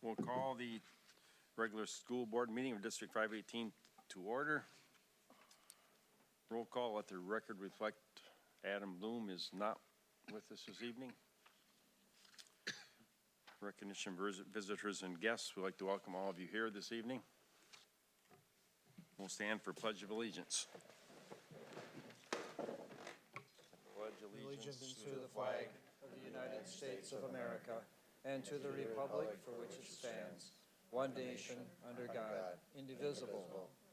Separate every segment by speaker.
Speaker 1: We'll call the regular school board meeting of District 518 to order. Roll call, let the record reflect Adam Bloom is not with us this evening. Recognition visitors and guests, we'd like to welcome all of you here this evening. We'll stand for Pledge of Allegiance.
Speaker 2: Pledge allegiance to the flag of the United States of America and to the republic for which it stands, one nation, under God, indivisible,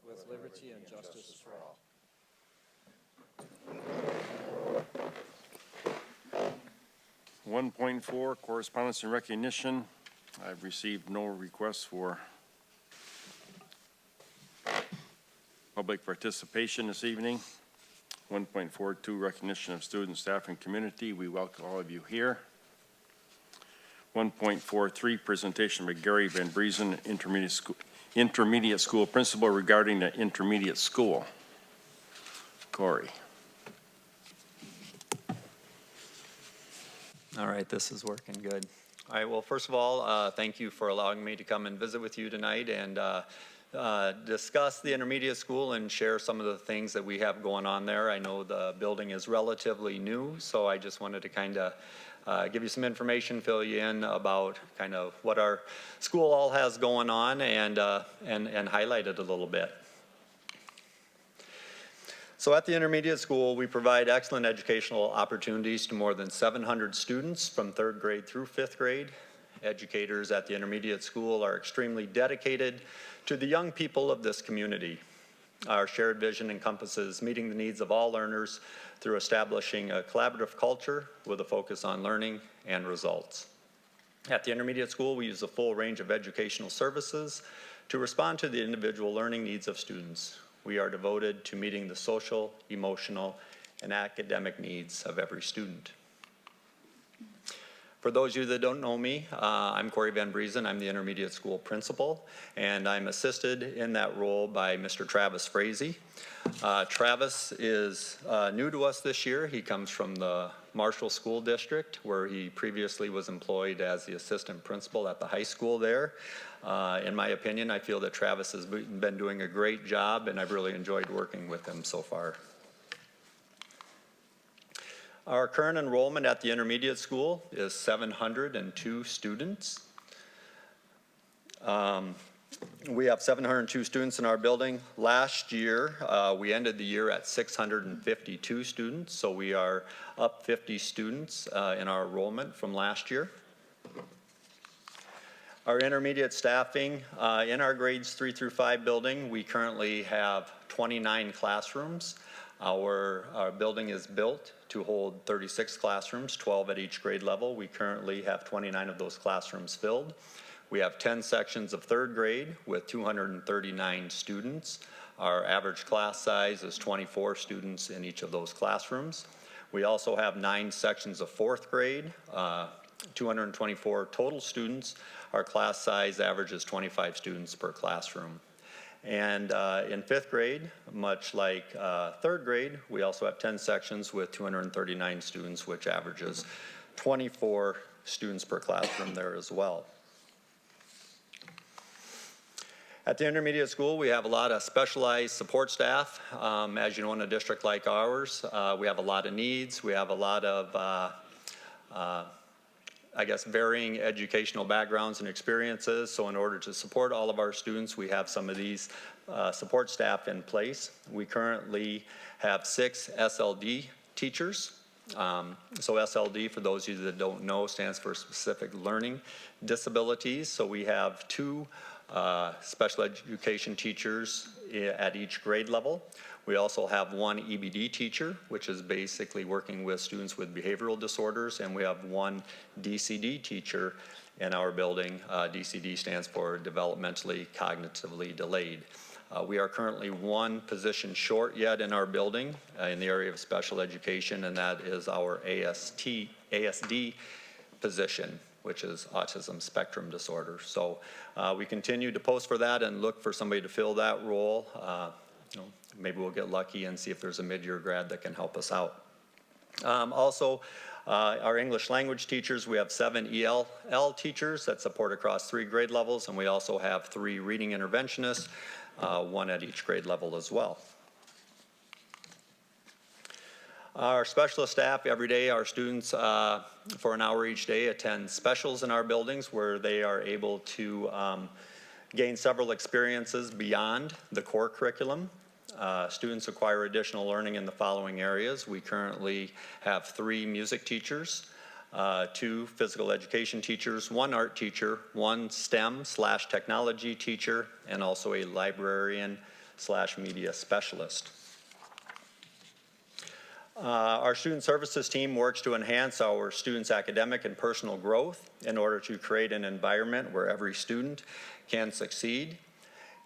Speaker 2: with liberty and justice for all.
Speaker 1: One point 4, correspondence and recognition. I've received no requests for public participation this evening. 1.42, recognition of students, staff, and community. We welcome all of you here. 1.43, presentation by Gary Van Briesen, intermediate school principal regarding the intermediate school. Corey.
Speaker 3: All right, this is working good. All right, well, first of all, thank you for allowing me to come and visit with you tonight and discuss the intermediate school and share some of the things that we have going on there. I know the building is relatively new, so I just wanted to kind of give you some information, fill you in about kind of what our school all has going on and highlight it a little bit. So at the intermediate school, we provide excellent educational opportunities to more than 700 students from 3rd grade through 5th grade. Educators at the intermediate school are extremely dedicated to the young people of this community. Our shared vision encompasses meeting the needs of all learners through establishing a collaborative culture with a focus on learning and results. At the intermediate school, we use a full range of educational services to respond to the individual learning needs of students. We are devoted to meeting the social, emotional, and academic needs of every student. For those of you that don't know me, I'm Corey Van Briesen. I'm the intermediate school principal, and I'm assisted in that role by Mr. Travis Frazee. Travis is new to us this year. He comes from the Marshall School District, where he previously was employed as the assistant principal at the high school there. In my opinion, I feel that Travis has been doing a great job, and I've really enjoyed working with him so far. Our current enrollment at the intermediate school is 702 students. We have 702 students in our building. Last year, we ended the year at 652 students, so we are up 50 students in our enrollment from last year. Our intermediate staffing, in our grades 3 through 5 building, we currently have 29 classrooms. Our building is built to hold 36 classrooms, 12 at each grade level. We currently have 29 of those classrooms filled. We have 10 sections of 3rd grade with 239 students. Our average class size is 24 students in each of those classrooms. We also have 9 sections of 4th grade, 224 total students. Our class size averages 25 students per classroom. And in 5th grade, much like 3rd grade, we also have 10 sections with 239 students, which averages 24 students per classroom there as well. At the intermediate school, we have a lot of specialized support staff. As you know, in a district like ours, we have a lot of needs. We have a lot of varying educational backgrounds and experiences. So in order to support all of our students, we have some of these support staff in place. We currently have 6 SLD teachers. So SLD, for those of you that don't know, stands for specific learning disabilities. So we have 2 special education teachers at each grade level. We also have 1 EBD teacher, which is basically working with students with behavioral disorders, and we have 1 DCD teacher in our building. DCD stands for developmentally cognitively delayed. We are currently 1 position short yet in our building in the area of special education, and that is our ASD position, which is autism spectrum disorder. So we continue to post for that and look for somebody to fill that role. Maybe we'll get lucky and see if there's a mid-year grad that can help us out. Also, Our English language teachers, we have 7 ELL teachers that support across 3 grade levels, and we also have 3 reading interventionists, 1 at each grade level as well. Our specialist staff, every day our students for an hour each day attend specials in our buildings where they are able to gain several experiences beyond the core curriculum. Students acquire additional learning in the following areas. We currently have 3 music teachers, 2 physical education teachers, 1 art teacher, 1 STEM/technology teacher, and also a librarian/media specialist. Our student services team works to enhance our students' academic and personal growth in order to create an environment where every student can succeed.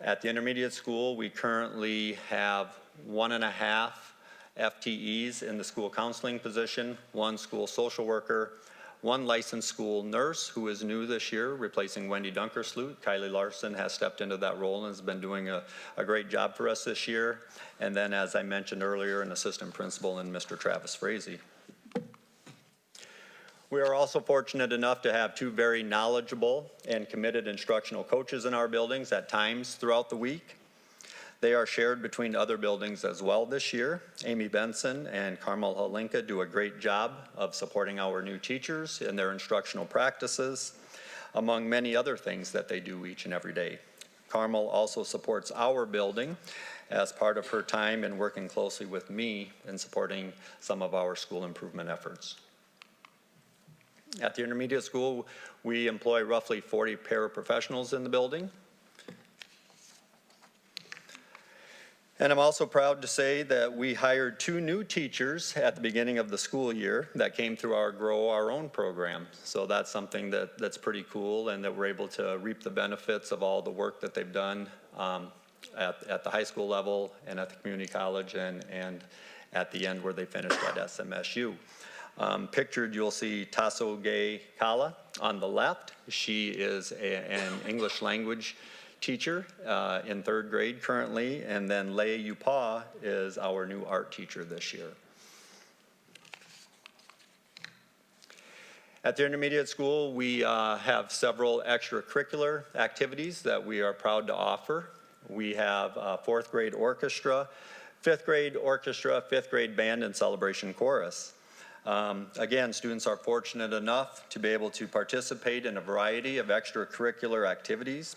Speaker 3: At the intermediate school, we currently have 1.5 FTEs in the school counseling position, 1 school social worker, 1 licensed school nurse who is new this year, replacing Wendy Dunkersloot. Kylie Larson has stepped into that role and has been doing a great job for us this year. And then, as I mentioned earlier, an assistant principal in Mr. Travis Frazee. We are also fortunate enough to have 2 very knowledgeable and committed instructional coaches in our buildings at times throughout the week. They are shared between other buildings as well this year. Amy Benson and Carmel Halinka do a great job of supporting our new teachers in their instructional practices, among many other things that they do each and every day. Carmel also supports our building as part of her time in working closely with me in supporting some of our school improvement efforts. At the intermediate school, we employ roughly 40 paraprofessionals in the building. And I'm also proud to say that we hired 2 new teachers at the beginning of the school year that came through our Grow Our Own program. So that's something that's pretty cool, and that we're able to reap the benefits of all the work that they've done at the high school level and at the community college and at the end where they finished at SMSU. Pictured, you'll see Tasso Gay Kala on the left. She is an English language teacher in 3rd grade currently, and then Leia Upa is our new art teacher this year. At the intermediate school, we have several extracurricular activities that we are proud to offer. We have 4th grade orchestra, 5th grade orchestra, 5th grade band, and celebration chorus. Again, students are fortunate enough to be able to participate in a variety of extracurricular activities.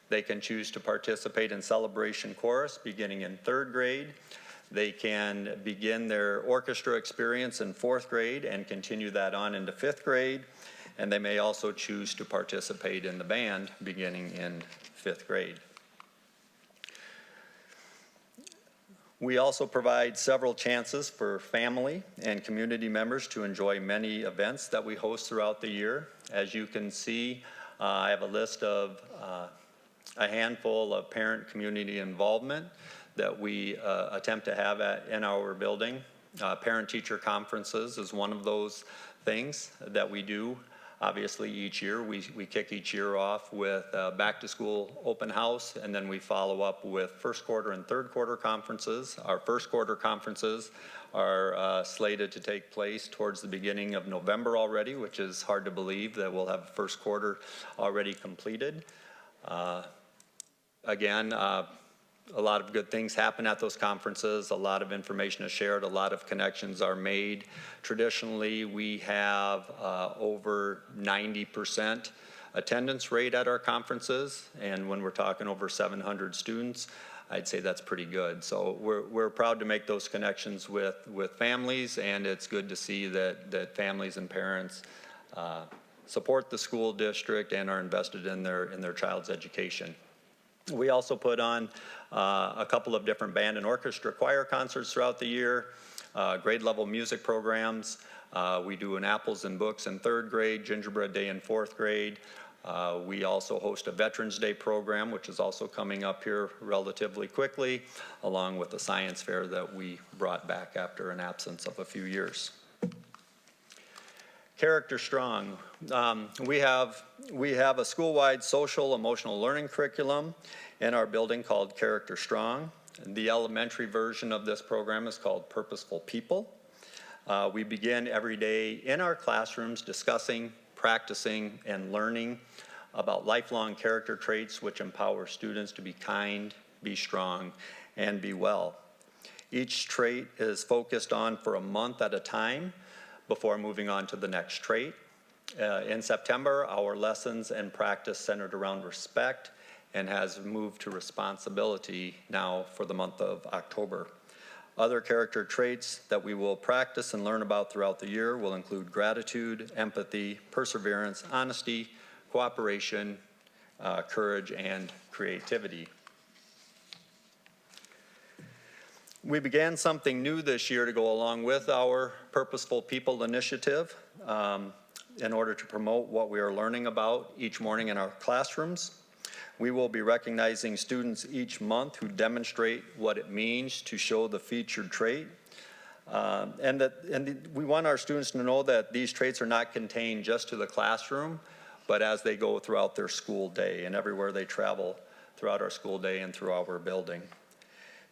Speaker 3: They can choose to participate in celebration chorus beginning in 3rd grade. They can begin their orchestra experience in 4th grade and continue that on into 5th grade. And they may also choose to participate in the band beginning in 5th grade. We also provide several chances for family and community members to enjoy many events that we host throughout the year. As you can see, I have a list of a handful of parent community involvement that we attempt to have in our building. Parent-teacher conferences is one of those things that we do. Obviously, each year, we kick each year off with back-to-school open house, and then we follow up with 1st quarter and 3rd quarter conferences. Our 1st quarter conferences are slated to take place towards the beginning of November already, which is hard to believe that we'll have 1st quarter already completed. Again, a lot of good things happen at those conferences. A lot of information is shared. A lot of connections are made. Traditionally, we have over 90% attendance rate at our conferences. And when we're talking over 700 students, I'd say that's pretty good. So we're proud to make those connections with families, and it's good to see that families and parents support the school district and are invested in their child's education. We also put on a couple of different band and orchestra choir concerts throughout the year, grade level music programs. We do an Apples and Books in 3rd grade, Gingerbread Day in 4th grade. We also host a Veterans Day program, which is also coming up here relatively quickly, along with the science fair that we brought back after an absence of a few years. Character Strong. We have a school-wide social emotional learning curriculum in our building called Character Strong. The elementary version of this program is called Purposeful People. We begin every day in our classrooms discussing, practicing, and learning about lifelong character traits which empower students to be kind, be strong, and be well. Each trait is focused on for a month at a time before moving on to the next trait. In September, our lessons and practice centered around respect and has moved to responsibility now for the month of October. Other character traits that we will practice and learn about throughout the year will include gratitude, empathy, perseverance, honesty, cooperation, courage, and creativity. We began something new this year to go along with our Purposeful People initiative in order to promote what we are learning about each morning in our classrooms. We will be recognizing students each month who demonstrate what it means to show the featured trait. We want our students to know that these traits are not contained just to the classroom, but as they go throughout their school day and everywhere they travel throughout our school day and through our building.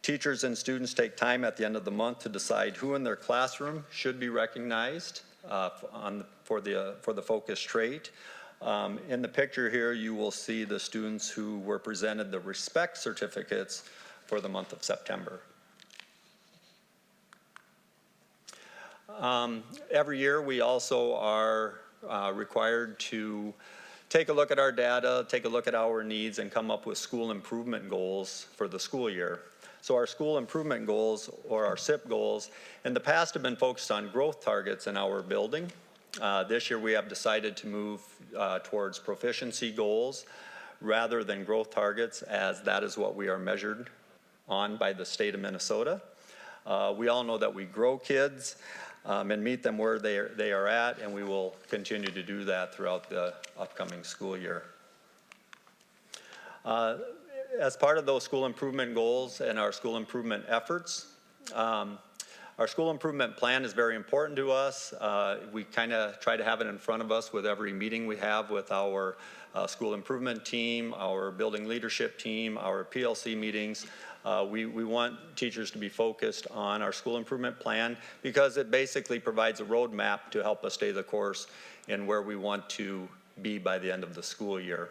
Speaker 3: Teachers and students take time at the end of the month to decide who in their classroom should be recognized for the focus trait. In the picture here, you will see the students who were presented the respect certificates for the month of September. Every year, we also are required to take a look at our data, take a look at our needs, and come up with school improvement goals for the school year. So our school improvement goals, or our SIP goals, in the past have been focused on growth targets in our building. This year we have decided to move towards proficiency goals rather than growth targets, as that is what we are measured on by the state of Minnesota. We all know that we grow kids and meet them where they are at, and we will continue to do that throughout the upcoming school year. As part of those school improvement goals and our school improvement efforts, our school improvement plan is very important to us. We kind of try to have it in front of us with every meeting we have with our school improvement team, our building leadership team, our PLC meetings. We want teachers to be focused on our school improvement plan because it basically provides a roadmap to help us stay the course in where we want to be by the end of the school year.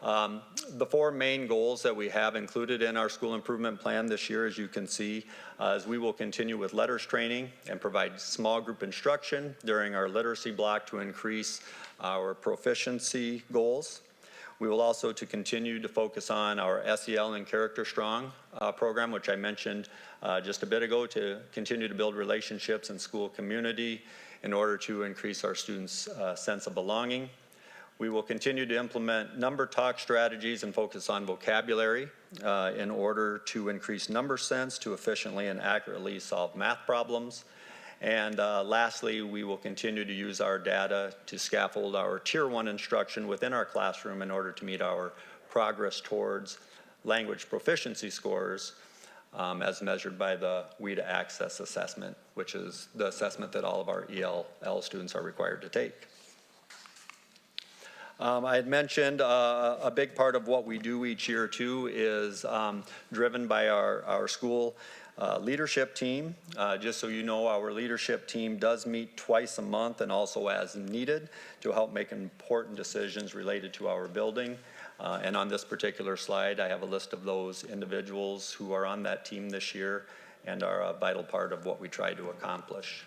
Speaker 3: The four main goals that we have included in our school improvement plan this year, as you can see, is we will continue with letters training and provide small group instruction during our literacy block to increase our proficiency goals. We will also continue to focus on our SEL and Character Strong program, which I mentioned just a bit ago, to continue to build relationships in school community in order to increase our students' sense of belonging. We will continue to implement number talk strategies and focus on vocabulary in order to increase number sense to efficiently and accurately solve math problems. And lastly, we will continue to use our data to scaffold our Tier 1 instruction within our classroom in order to meet our progress towards language proficiency scores as measured by the WIDA Access Assessment, which is the assessment that all of our ELL students are required to take. I had mentioned a big part of what we do each year too is driven by our school leadership team. Just so you know, our leadership team does meet twice a month and also as needed to help make important decisions related to our building. And on this particular slide, I have a list of those individuals who are on that team this year and are a vital part of what we try to accomplish.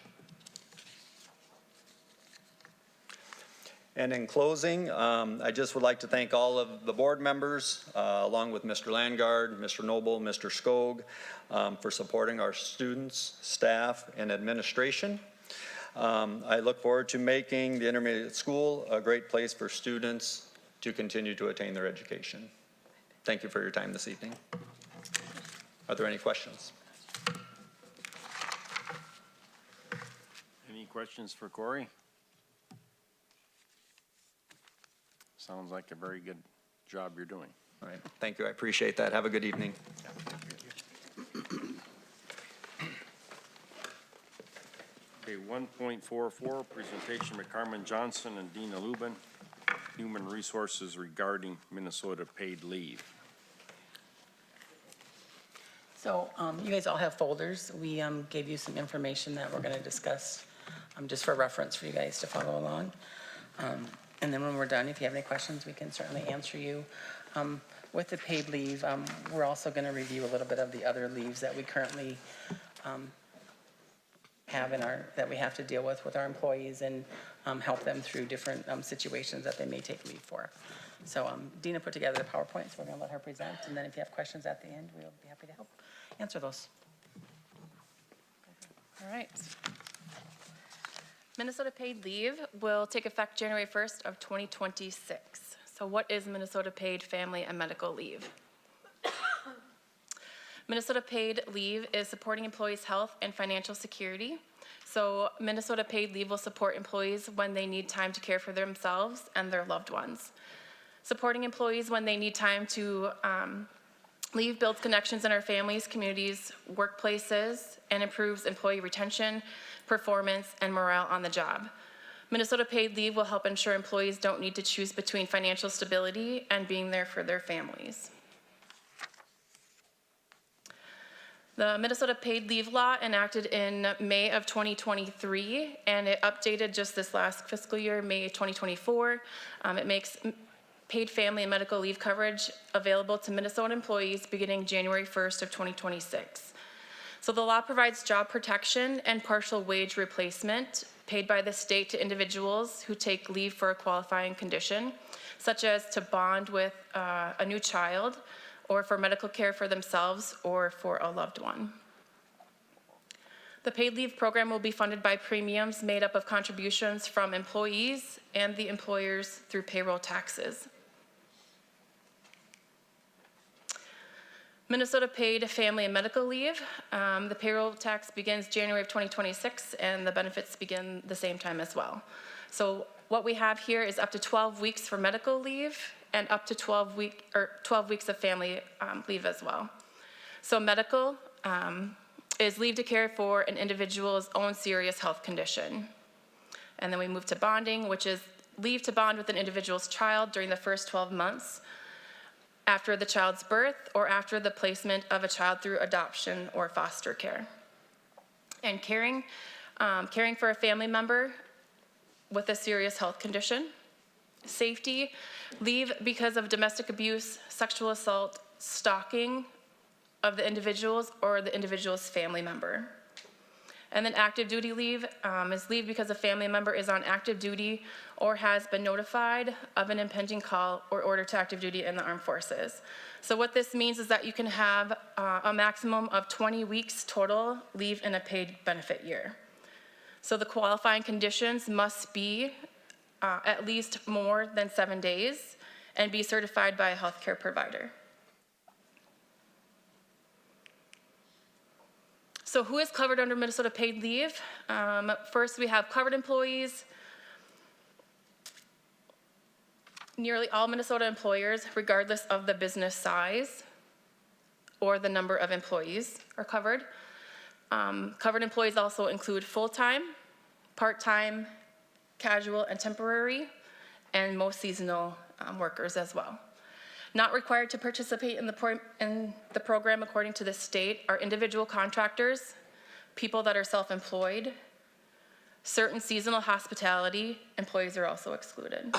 Speaker 3: And in closing, I just would like to thank all of the board members, along with Mr. Landgard, Mr. Noble, Mr. Skog, for supporting our students, staff, and administration. I look forward to making the intermediate school a great place for students to continue to attain their education. Thank you for your time this evening. Are there any questions?
Speaker 1: Any questions for Corey? Sounds like a very good job you're doing.
Speaker 3: All right, thank you, I appreciate that. Have a good evening.
Speaker 1: Okay, 1.44, presentation by Carmen Johnson and Dina Lubin, Human Resources regarding Minnesota paid leave.
Speaker 4: So you guys all have folders. We gave you some information that we're going to discuss just for reference for you guys to follow along. And then when we're done, if you have any questions, we can certainly answer you. With the paid leave, we're also going to review a little bit of the other leaves that we currently have that we have to deal with our employees and help them through different situations that they may take leave for. So Dina put together the PowerPoint, so we're going to let her present, and then if you have questions at the end, we'll be happy to help answer those.
Speaker 5: All right. Minnesota paid leave will take effect January 1st of 2026. So what is Minnesota paid family and medical leave? Minnesota paid leave is supporting employees' health and financial security. So Minnesota paid leave will support employees when they need time to care for themselves and their loved ones. Supporting employees when they need time to leave builds connections in our families, communities, workplaces, and improves employee retention, performance, and morale on the job. Minnesota paid leave will help ensure employees don't need to choose between financial stability and being there for their families. The Minnesota paid leave law enacted in May of 2023, and it updated just this last fiscal year, May 2024. It makes paid family and medical leave coverage available to Minnesota employees beginning January 1st of 2026. So the law provides job protection and partial wage replacement paid by the state to individuals who take leave for a qualifying condition, such as to bond with a new child, or for medical care for themselves or for a loved one. The paid leave program will be funded by premiums made up of contributions from employees and the employers through payroll taxes. Minnesota paid family and medical leave. The payroll tax begins January of 2026, and the benefits begin the same time as well. So what we have here is up to 12 weeks for medical leave and up to 12 weeks of family leave as well. So medical is leave to care for an individual's own serious health condition. And then we move to bonding, which is leave to bond with an individual's child during the first 12 months after the child's birth or after the placement of a child through adoption or foster care. And caring for a family member with a serious health condition. Safety, leave because of domestic abuse, sexual assault, stalking of the individuals or the individual's family member. And then active duty leave is leave because a family member is on active duty or has been notified of an impending call or order to active duty in the armed forces. So what this means is that you can have a maximum of 20 weeks total leave in a paid benefit year. So the qualifying conditions must be at least more than 7 days and be certified by a healthcare provider. So who is covered under Minnesota paid leave? First, we have covered employees. Nearly all Minnesota employers, regardless of the business size or the number of employees, are covered. Covered employees also include full-time, part-time, casual, and temporary, and most seasonal workers as well. Not required to participate in the program according to the state are individual contractors, people that are self-employed, certain seasonal hospitality employees are also excluded.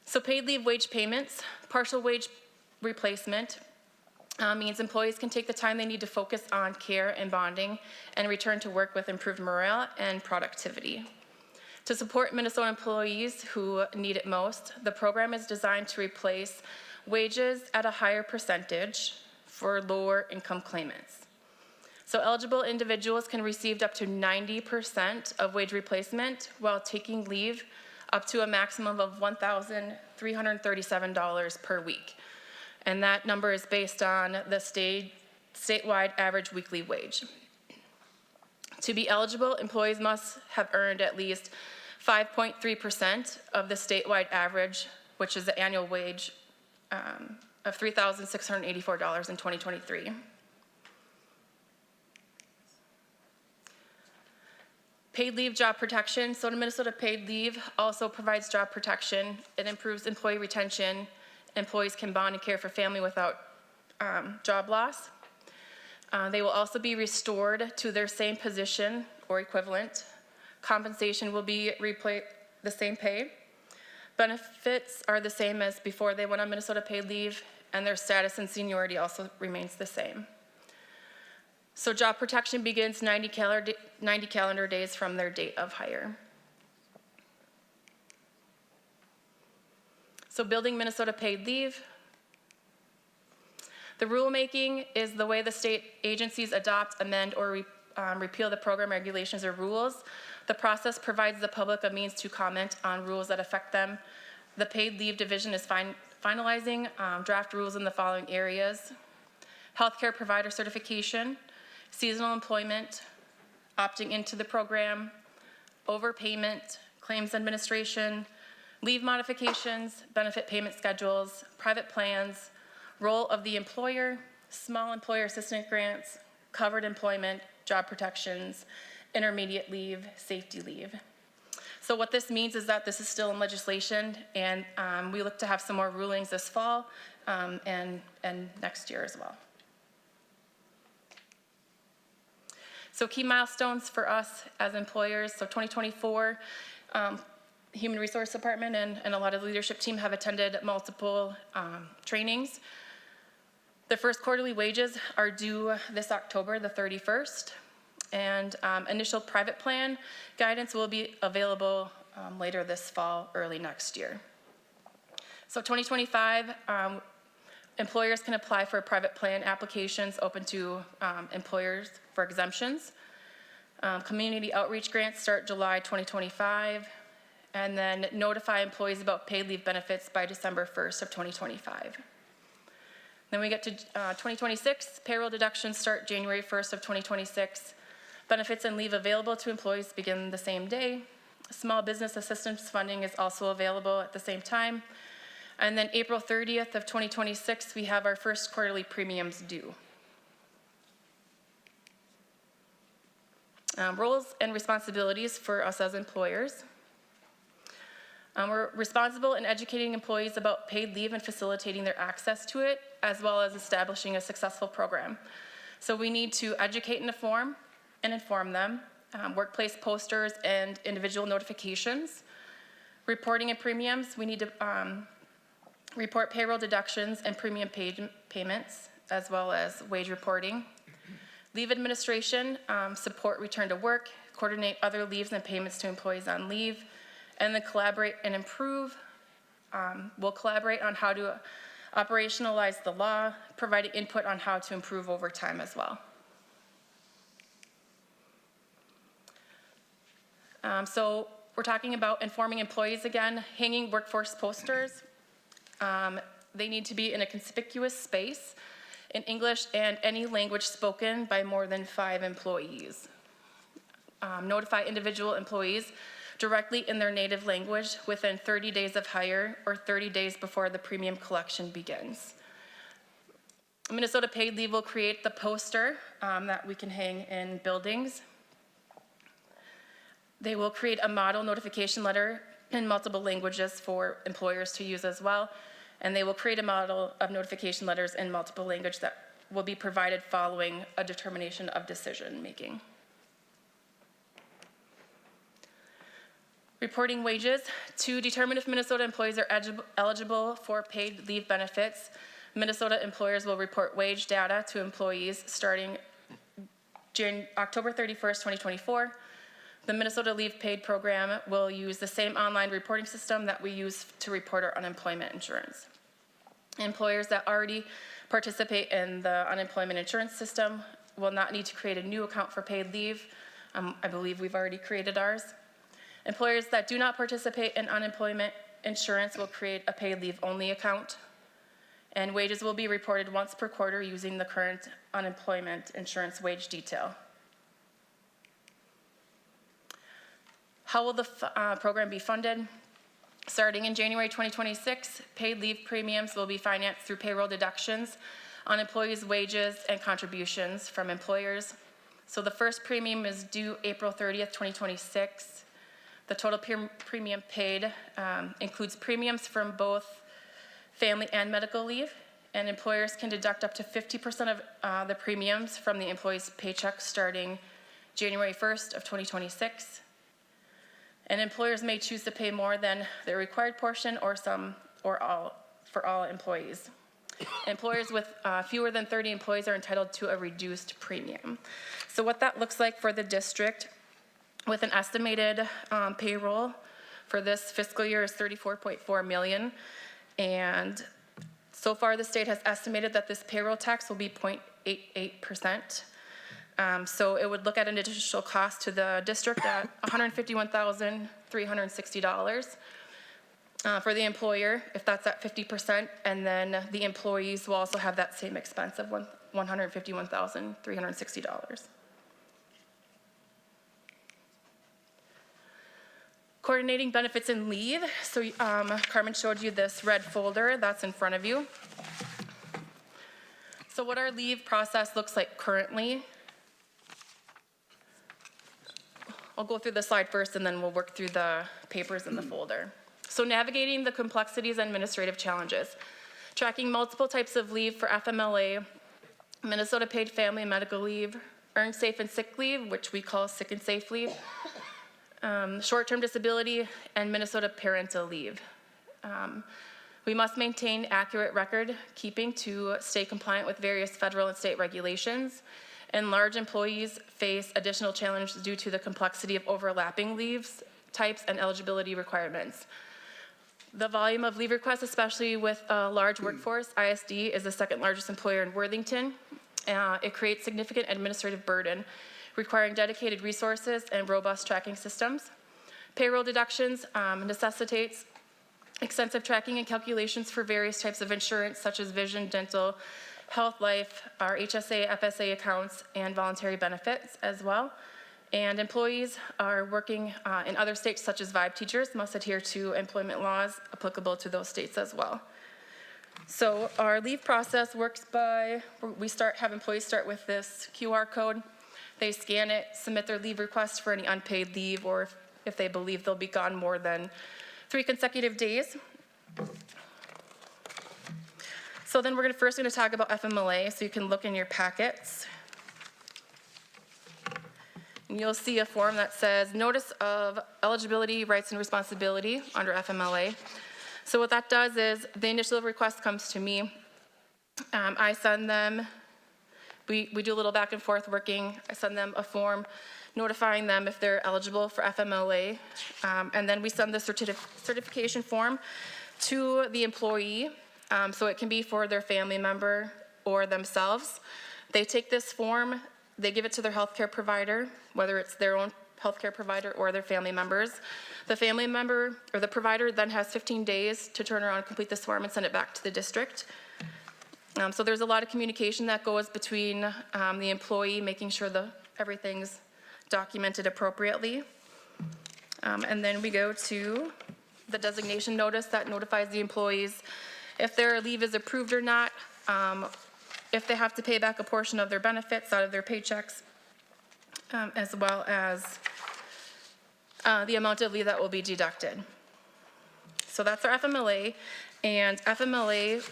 Speaker 5: So paid leave wage payments, partial wage replacement means employees can take the time they need to focus on care and bonding and return to work with improved morale and productivity. To support Minnesota employees who need it most, the program is designed to replace wages at a higher percentage for lower income claimants. So eligible individuals can receive up to 90% of wage replacement while taking leave up to a maximum of $1,337 per week. And that number is based on the statewide average weekly wage. To be eligible, employees must have earned at least 5.3% of the statewide average, which is the annual wage of $3,684 in 2023. Paid leave job protection. So Minnesota paid leave also provides job protection. It improves employee retention. Employees can bond and care for family without job loss. They will also be restored to their same position or equivalent. Compensation will be the same pay. Benefits are the same as before they went on Minnesota paid leave, and their status and seniority also remains the same. So job protection begins 90 calendar days from their date of hire. So building Minnesota paid leave. The rulemaking is the way the state agencies adopt, amend, or repeal the program regulations or rules. The process provides the public a means to comment on rules that affect them. The paid leave division is finalizing draft rules in the following areas: healthcare provider certification, seasonal employment, opting into the program, overpayment, claims administration, leave modifications, benefit payment schedules, private plans, role of the employer, small employer assistance grants, covered employment, job protections, intermediate leave, safety leave. So what this means is that this is still in legislation, and we look to have some more rulings this fall and next year as well. So key milestones for us as employers. So 2024, Human Resource Department and a lot of the leadership team have attended multiple trainings. The first quarterly wages are due this October, the 31st. And initial private plan guidance will be available later this fall, early next year. So 2025, employers can apply for private plan applications open to employers for exemptions. Community outreach grants start July 2025, and then notify employees about paid leave benefits by December 1st of 2025. Then we get to 2026, payroll deductions start January 1st of 2026. Benefits and leave available to employees begin the same day. Small business assistance funding is also available at the same time. And then April 30th of 2026, we have our first quarterly premiums due. Roles and responsibilities for us as employers. We're responsible in educating employees about paid leave and facilitating their access to it, as well as establishing a successful program. So we need to educate and inform them, workplace posters and individual notifications. Reporting and premiums, we need to report payroll deductions and premium payments, as well as wage reporting. Leave administration, support return to work, coordinate other leaves and payments to employees on leave, and then collaborate and improve. We'll collaborate on how to operationalize the law, providing input on how to improve over time as well. So we're talking about informing employees again, hanging workforce posters. They need to be in a conspicuous space in English and any language spoken by more than 5 employees. Notify individual employees directly in their native language within 30 days of hire or 30 days before the premium collection begins. Minnesota Paid Leave will create the poster that we can hang in buildings. They will create a model notification letter in multiple languages for employers to use as well. And they will create a model of notification letters in multiple languages that will be provided following a determination of decision making. Reporting wages. To determine if Minnesota employees are eligible for paid leave benefits, Minnesota employers will report wage data to employees starting October 31st, 2024. The Minnesota Leave Paid program will use the same online reporting system that we use to report our unemployment insurance. Employers that already participate in the unemployment insurance system will not need to create a new account for paid leave. I believe we've already created ours. Employers that do not participate in unemployment insurance will create a paid leave only account. And wages will be reported once per quarter using the current unemployment insurance wage detail. How will the program be funded? Starting in January 2026, paid leave premiums will be financed through payroll deductions on employees' wages and contributions from employers. So the first premium is due April 30th, 2026. The total premium paid includes premiums from both family and medical leave, and employers can deduct up to 50% of the premiums from the employee's paycheck starting January 1st of 2026. And employers may choose to pay more than the required portion or some or all for all employees. Employers with fewer than 30 employees are entitled to a reduced premium. So what that looks like for the district with an estimated payroll for this fiscal year is $34.4 million. And so far the state has estimated that this payroll tax will be 0.88%. So it would look at an additional cost to the district at $151,360 for the employer, if that's at 50%, and then the employees will also have that same expense of $151,360. Coordinating benefits and leave. So Carmen showed you this red folder that's in front of you. So what our leave process looks like currently. I'll go through the slide first and then we'll work through the papers in the folder. So navigating the complexities and administrative challenges. Tracking multiple types of leave for FMLA, Minnesota paid family and medical leave, earned safe and sick leave, which we call sick and safe leave, short-term disability, and Minnesota parental leave. We must maintain accurate record keeping to stay compliant with various federal and state regulations. And large employees face additional challenges due to the complexity of overlapping leaves, types, and eligibility requirements. The volume of leave requests, especially with a large workforce, ISD is the second largest employer in Worthington. It creates significant administrative burden, requiring dedicated resources and robust tracking systems. Payroll deductions necessitates extensive tracking and calculations for various types of insurance, such as vision, dental, health, life, our HSA, FSA accounts, and voluntary benefits as well. And employees are working in other states, such as VIBE teachers, must adhere to employment laws applicable to those states as well. So our leave process works by, have employees start with this QR code. They scan it, submit their leave request for any unpaid leave, or if they believe they'll be gone more than 3 consecutive days. So then we're first gonna talk about FMLA, so you can look in your packets. And you'll see a form that says Notice of Eligibility, Rights, and Responsibility under FMLA. So what that does is the initial request comes to me. I send them, we do a little back and forth working. I send them a form notifying them if they're eligible for FMLA. And then we send the certification form to the employee. So it can be for their family member or themselves. They take this form, they give it to their healthcare provider, whether it's their own healthcare provider or their family members. The family member or the provider then has 15 days to turn around and complete this form and send it back to the district. So there's a lot of communication that goes between the employee, making sure everything's documented appropriately. And then we go to the designation notice that notifies the employees if their leave is approved or not, if they have to pay back a portion of their benefits out of their paychecks, as well as the amount of leave that will be deducted. So that's our FMLA, and FMLA,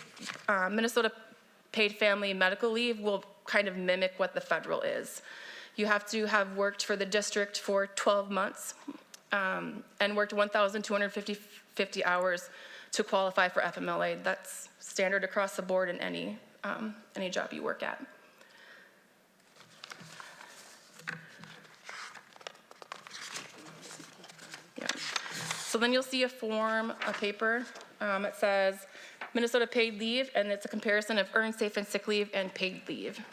Speaker 5: Minnesota paid family medical leave, will kind of mimic what the federal is. You have to have worked for the district for 12 months and worked 1,250 hours to qualify for FMLA. That's standard across the board in any job you work at. Yeah. So then you'll see a form, a paper. It says Minnesota paid leave, and it's a comparison of earned safe and sick leave and paid leave.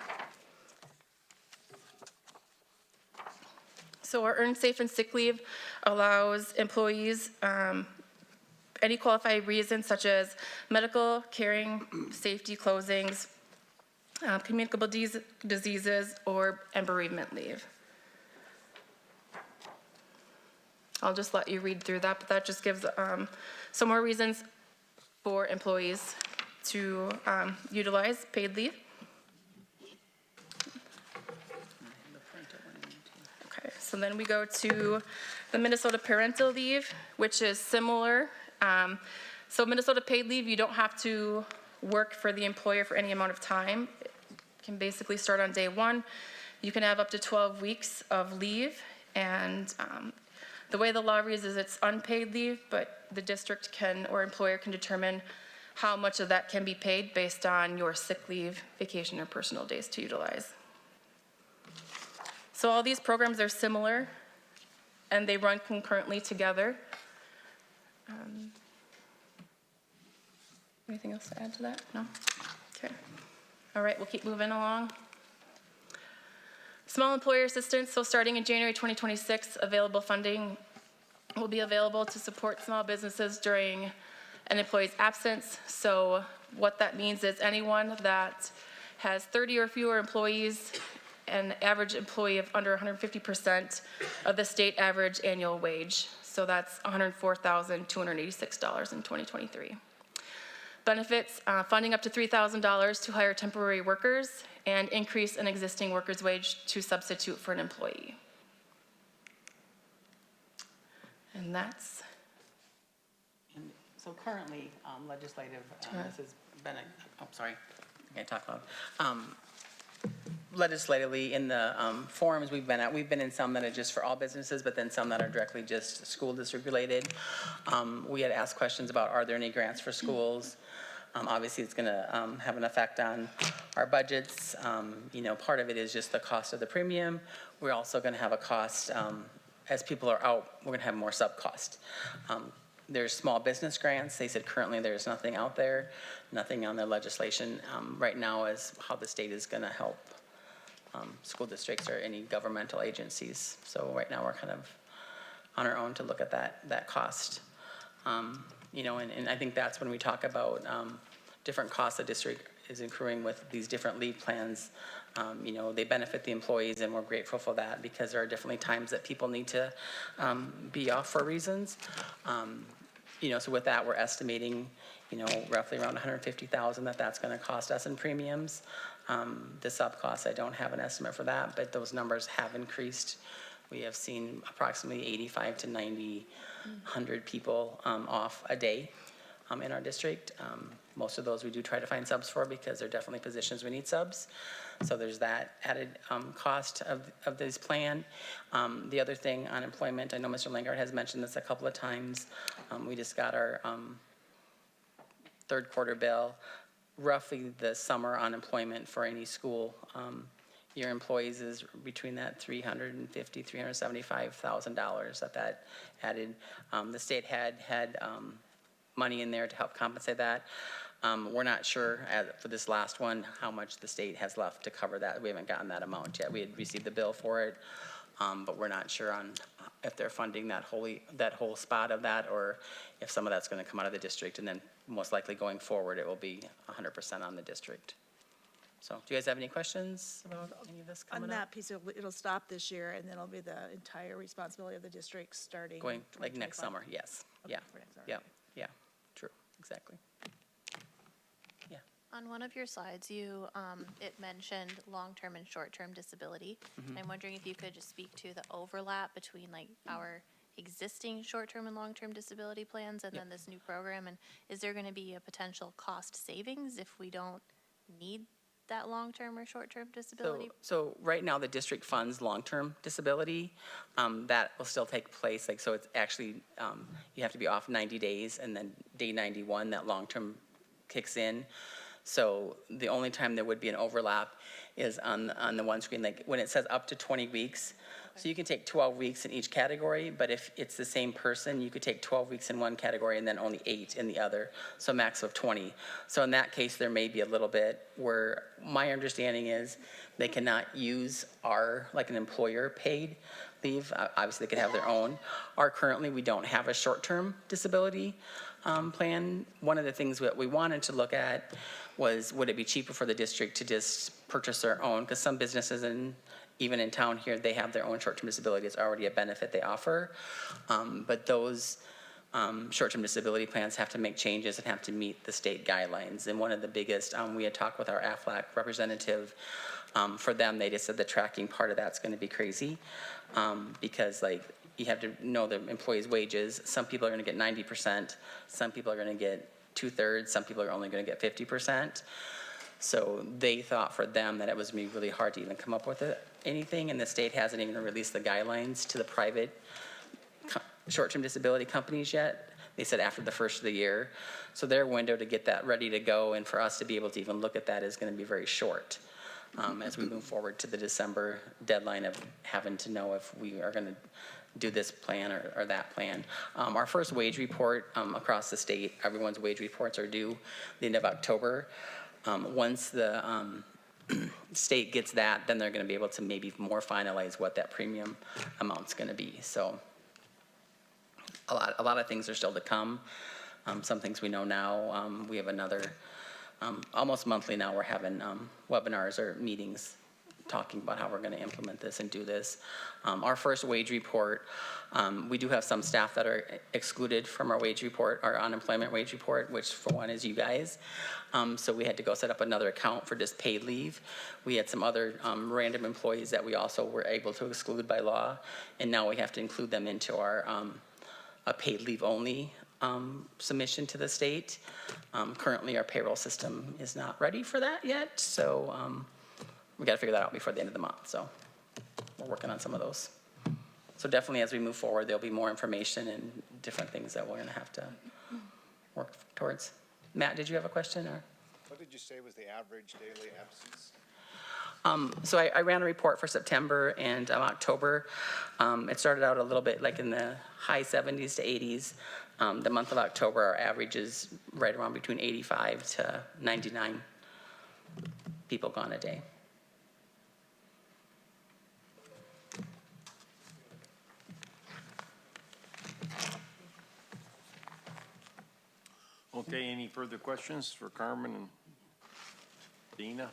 Speaker 5: So our earned safe and sick leave allows employees any qualified reasons such as medical, caring, safety, closings, communicable diseases, and bereavement leave. I'll just let you read through that, but that just gives some more reasons for employees to utilize paid leave. Okay, so then we go to the Minnesota parental leave, which is similar. So Minnesota paid leave, you don't have to work for the employer for any amount of time. It can basically start on day one. You can have up to 12 weeks of leave, and the way the law reads is it's unpaid leave, but the district can, or employer can determine how much of that can be paid based on your sick leave, vacation, or personal days to utilize. So all these programs are similar, and they run concurrently together. Anything else to add to that? No? Okay. All right, we'll keep moving along. Small employer assistance, so starting in January 2026, available funding will be available to support small businesses during an employee's absence. So what that means is anyone that has 30 or fewer employees, an average employee of under 150% of the state average annual wage. So that's $104,286 in 2023. Benefits, funding up to $3,000 to hire temporary workers and increase an existing worker's wage to substitute for an employee. And that's,
Speaker 4: And so currently, legislative, this has been, sorry, I can't talk loud. Legislatively, in the forums we've been in some that are just for all businesses, but then some that are directly just school district related. We had asked questions about, are there any grants for schools? Obviously, it's going to have an effect on our budgets. Part of it is just the cost of the premium. We're also going to have a cost, as people are out, we're going to have more sub-cost. There's small business grants. They said currently there's nothing out there, nothing on their legislation right now as how the state is going to help school districts or any governmental agencies. So right now we're kind of on our own to look at that cost. And I think that's when we talk about different costs the district is incurring with these different leave plans. They benefit the employees, and we're grateful for that because there are definitely times that people need to be off for reasons. So with that, we're estimating, roughly around $150,000 that's going to cost us in premiums. The sub costs, I don't have an estimate for that, but those numbers have increased. We have seen approximately 85 to 100 people off a day in our district. Most of those we do try to find subs for because they're definitely positions we need subs. So there's that added cost of this plan. The other thing, unemployment, I know Mr. Lingard has mentioned this a couple of times. We just got our third quarter bill. Roughly the summer unemployment for any school your employees is between that $350,000, $375,000 that added. The state had money in there to help compensate that. We're not sure for this last one how much the state has left to cover that. We haven't gotten that amount yet. We had received the bill for it, but we're not sure on if they're funding that whole spot of that or if some of that's going to come out of the district, and then most likely going forward it will be 100% on the district. So, do you guys have any questions about any of this coming
Speaker 6: On
Speaker 4: up?
Speaker 6: that piece, it'll stop this year, and then it'll be the entire responsibility of the district starting.
Speaker 4: Going like next
Speaker 6: 2025.
Speaker 4: summer, yes.
Speaker 6: Okay,
Speaker 4: Yeah,
Speaker 6: for next summer,
Speaker 4: yeah,
Speaker 6: okay.
Speaker 4: yeah, true, exactly. Yeah,
Speaker 7: On one of your slides, it mentioned long-term and short-term disability. And I'm wondering if you could just speak to the overlap between like our existing short-term and long-term disability plans and then this new program? And is there going to be a potential cost savings if we don't need that long-term or short-term disability?
Speaker 4: so right now the district funds long-term disability. That will still take place, so it's actually, you have to be off 90 days and then day 91, that long-term kicks in. So the only time there would be an overlap is on the one screen, like when it says up to 20 weeks. So you can take 12 weeks in each category, but if it's the same person, you could take 12 weeks in one category and then only 8 in the other, so max of 20. So in that case, there may be a little bit where my understanding is they cannot use like an employer paid leave. Obviously, they could have their own. Currently, we don't have a short-term disability plan. One of the things that we wanted to look at was, would it be cheaper for the district to just purchase their own? Because some businesses, even in town here, they have their own short-term disability. It's already a benefit they offer. But those short-term disability plans have to make changes and have to meet the state guidelines. And one of the biggest, we had talked with our AFLAC representative. For them, they just said the tracking part of that's going to be crazy because you have to know the employees' wages. Some people are going to get 90%. Some people are going to get 2/3, some people are only gonna get 50%. So they thought for them that it was gonna be really hard to even come up with anything, and the state hasn't even released the guidelines to the private short-term disability companies yet. They said after the first of the year. So their window to get that ready to go and for us to be able to even look at that is gonna be very short as we move forward to the December deadline of having to know if we are gonna do this plan or that plan. Our first wage report across the state, everyone's wage reports are due the end of October. Once the state gets that, then they're gonna be able to maybe more finalize what that premium amount's gonna be. So a lot of things are still to come. Some things we know now. We have another, almost monthly now, we're having webinars or meetings talking about how we're gonna implement this and do this. Our first wage report, we do have some staff that are excluded from our wage report, our unemployment wage report, which for one is you guys. So we had to go set up another account for just paid leave. We had some other random employees that we also were able to exclude by law, and now we have to include them into our a paid leave only submission to the state. Currently, our payroll system is not ready for that yet, so we gotta figure that out before the end of the month, so we're working on some of those. So definitely as we move forward, there'll be more information and different things that we're gonna have to work towards. Matt, did you have a question, or?
Speaker 8: What did you say was the average daily absence?
Speaker 4: So I ran a report for September and October. It started out a little bit like in the high 70s to 80s. The month of October, our average is right around between 85 to 99 people gone a day.
Speaker 1: Okay, any further questions for Carmen and Dina?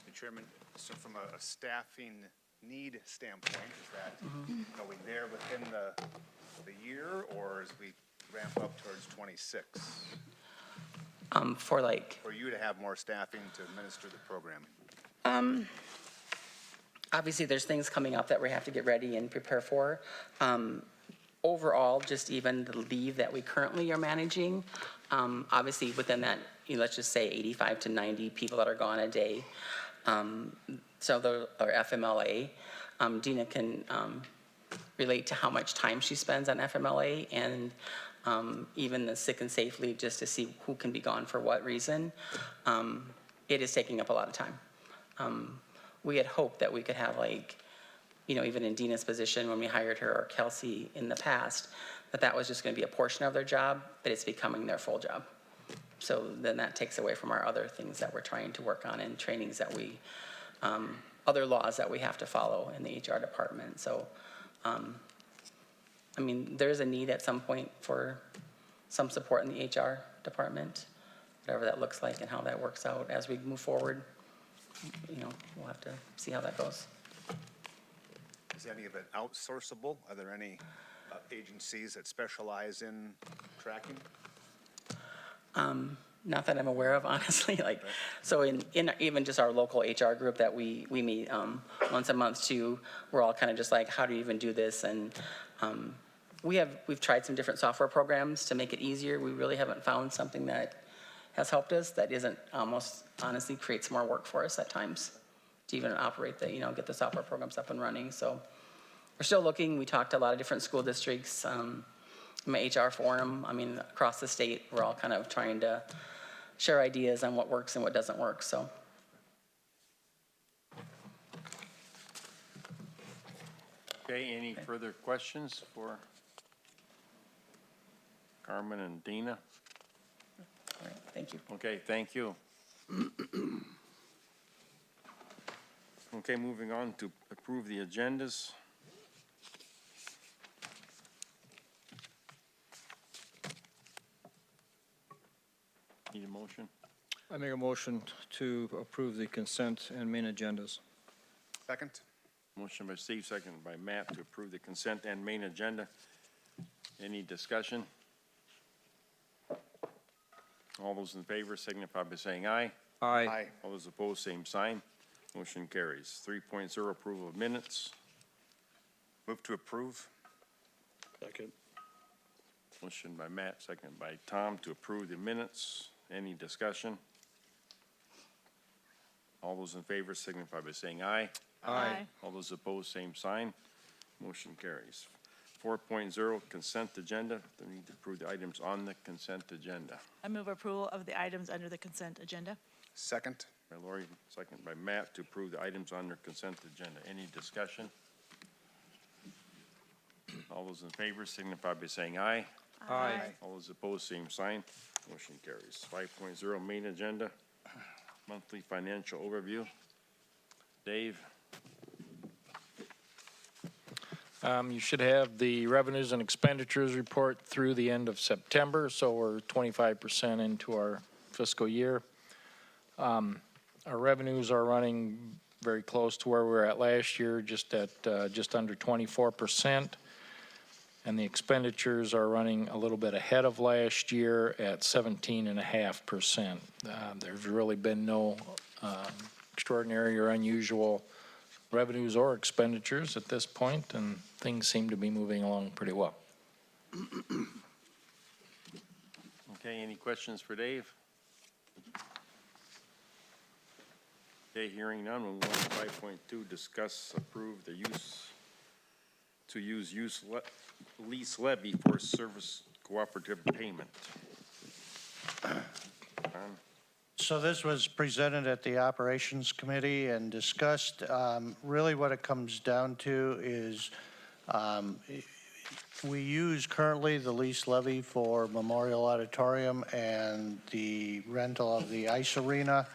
Speaker 8: Mr. Chairman, so from a staffing need standpoint, is that, are we there within the year, or as we ramp up towards 26?
Speaker 4: For like,
Speaker 8: For you to have more staffing to administer the program?
Speaker 4: obviously there's things coming up that we have to get ready and prepare for. Overall, just even the leave that we currently are managing, obviously within that, let's just say 85 to 90 people that are gone a day. So the, or FMLA, Dina can relate to how much time she spends on FMLA and even the sick and safe leave, just to see who can be gone for what reason. It is taking up a lot of time. We had hoped that we could have like, even in Dina's position when we hired her, or Kelsey in the past, that was just gonna be a portion of their job, but it's becoming their full job. So then that takes away from our other things that we're trying to work on and trainings that we, other laws that we have to follow in the HR department. So, there's a need at some point for some support in the HR department, whatever that looks like and how that works out as we move forward. We'll have to see how that goes.
Speaker 8: Is any of it outsourceable? Are there any agencies that specialize in tracking?
Speaker 4: Not that I'm aware of, honestly. So in even just our local HR group that we meet once a month too, we're all kind of just like, how do you even do this? And we've tried some different software programs to make it easier. We really haven't found something that has helped us, that isn't almost honestly creates more work for us at times to even operate the, get the software programs up and running. So we're still looking. We talked to a lot of different school districts. My HR forum, across the state, we're all kind of trying to share ideas on what works and what doesn't work, so.
Speaker 1: Okay, any further questions for Carmen and Dina?
Speaker 4: All right, thank you.
Speaker 1: Okay, thank you. Okay, moving on to approve the agendas. Need a motion?
Speaker 9: I make a motion to approve the consent and main agendas.
Speaker 8: Second?
Speaker 1: Motion by Steve, seconded by Matt to approve the consent and main agenda. Any discussion? All those in favor signify by saying aye.
Speaker 9: Aye.
Speaker 1: All those opposed, same sign. Motion carries. 3.0, approval of minutes.
Speaker 8: Move to approve?
Speaker 9: Second.
Speaker 1: Motion by Matt, second by Tom to approve the minutes. Any discussion? All those in favor signify by saying aye.
Speaker 6: Aye.
Speaker 1: All those opposed, same sign. Motion carries. 4.0, consent agenda. We need to approve the items on the consent agenda.
Speaker 6: I move approval of the items under the consent agenda.
Speaker 8: Second?
Speaker 1: By Lori, second by Matt to approve the items on their consent agenda. Any discussion? All those in favor signify by saying aye.
Speaker 9: Aye.
Speaker 1: All those opposed, same sign. Motion carries. 5.0, main agenda, monthly financial overview. Dave?
Speaker 10: You should have the revenues and expenditures report through the end of September, so we're 25% into our fiscal year. Our revenues are running very close to where we were at last year, just under 24%. And the expenditures are running a little bit ahead of last year at 17.5%. There's really been no extraordinary or unusual revenues or expenditures at this point, and things seem to be moving along pretty well.
Speaker 1: Okay, any questions for Dave? Okay, hearing none, we'll move on to 5.2, discuss, approve the lease levy for service cooperative payment. Don?
Speaker 11: So this was presented at the Operations Committee and discussed. Really what it comes down to is we use currently the lease levy for Memorial Auditorium and the rental of the ice arena.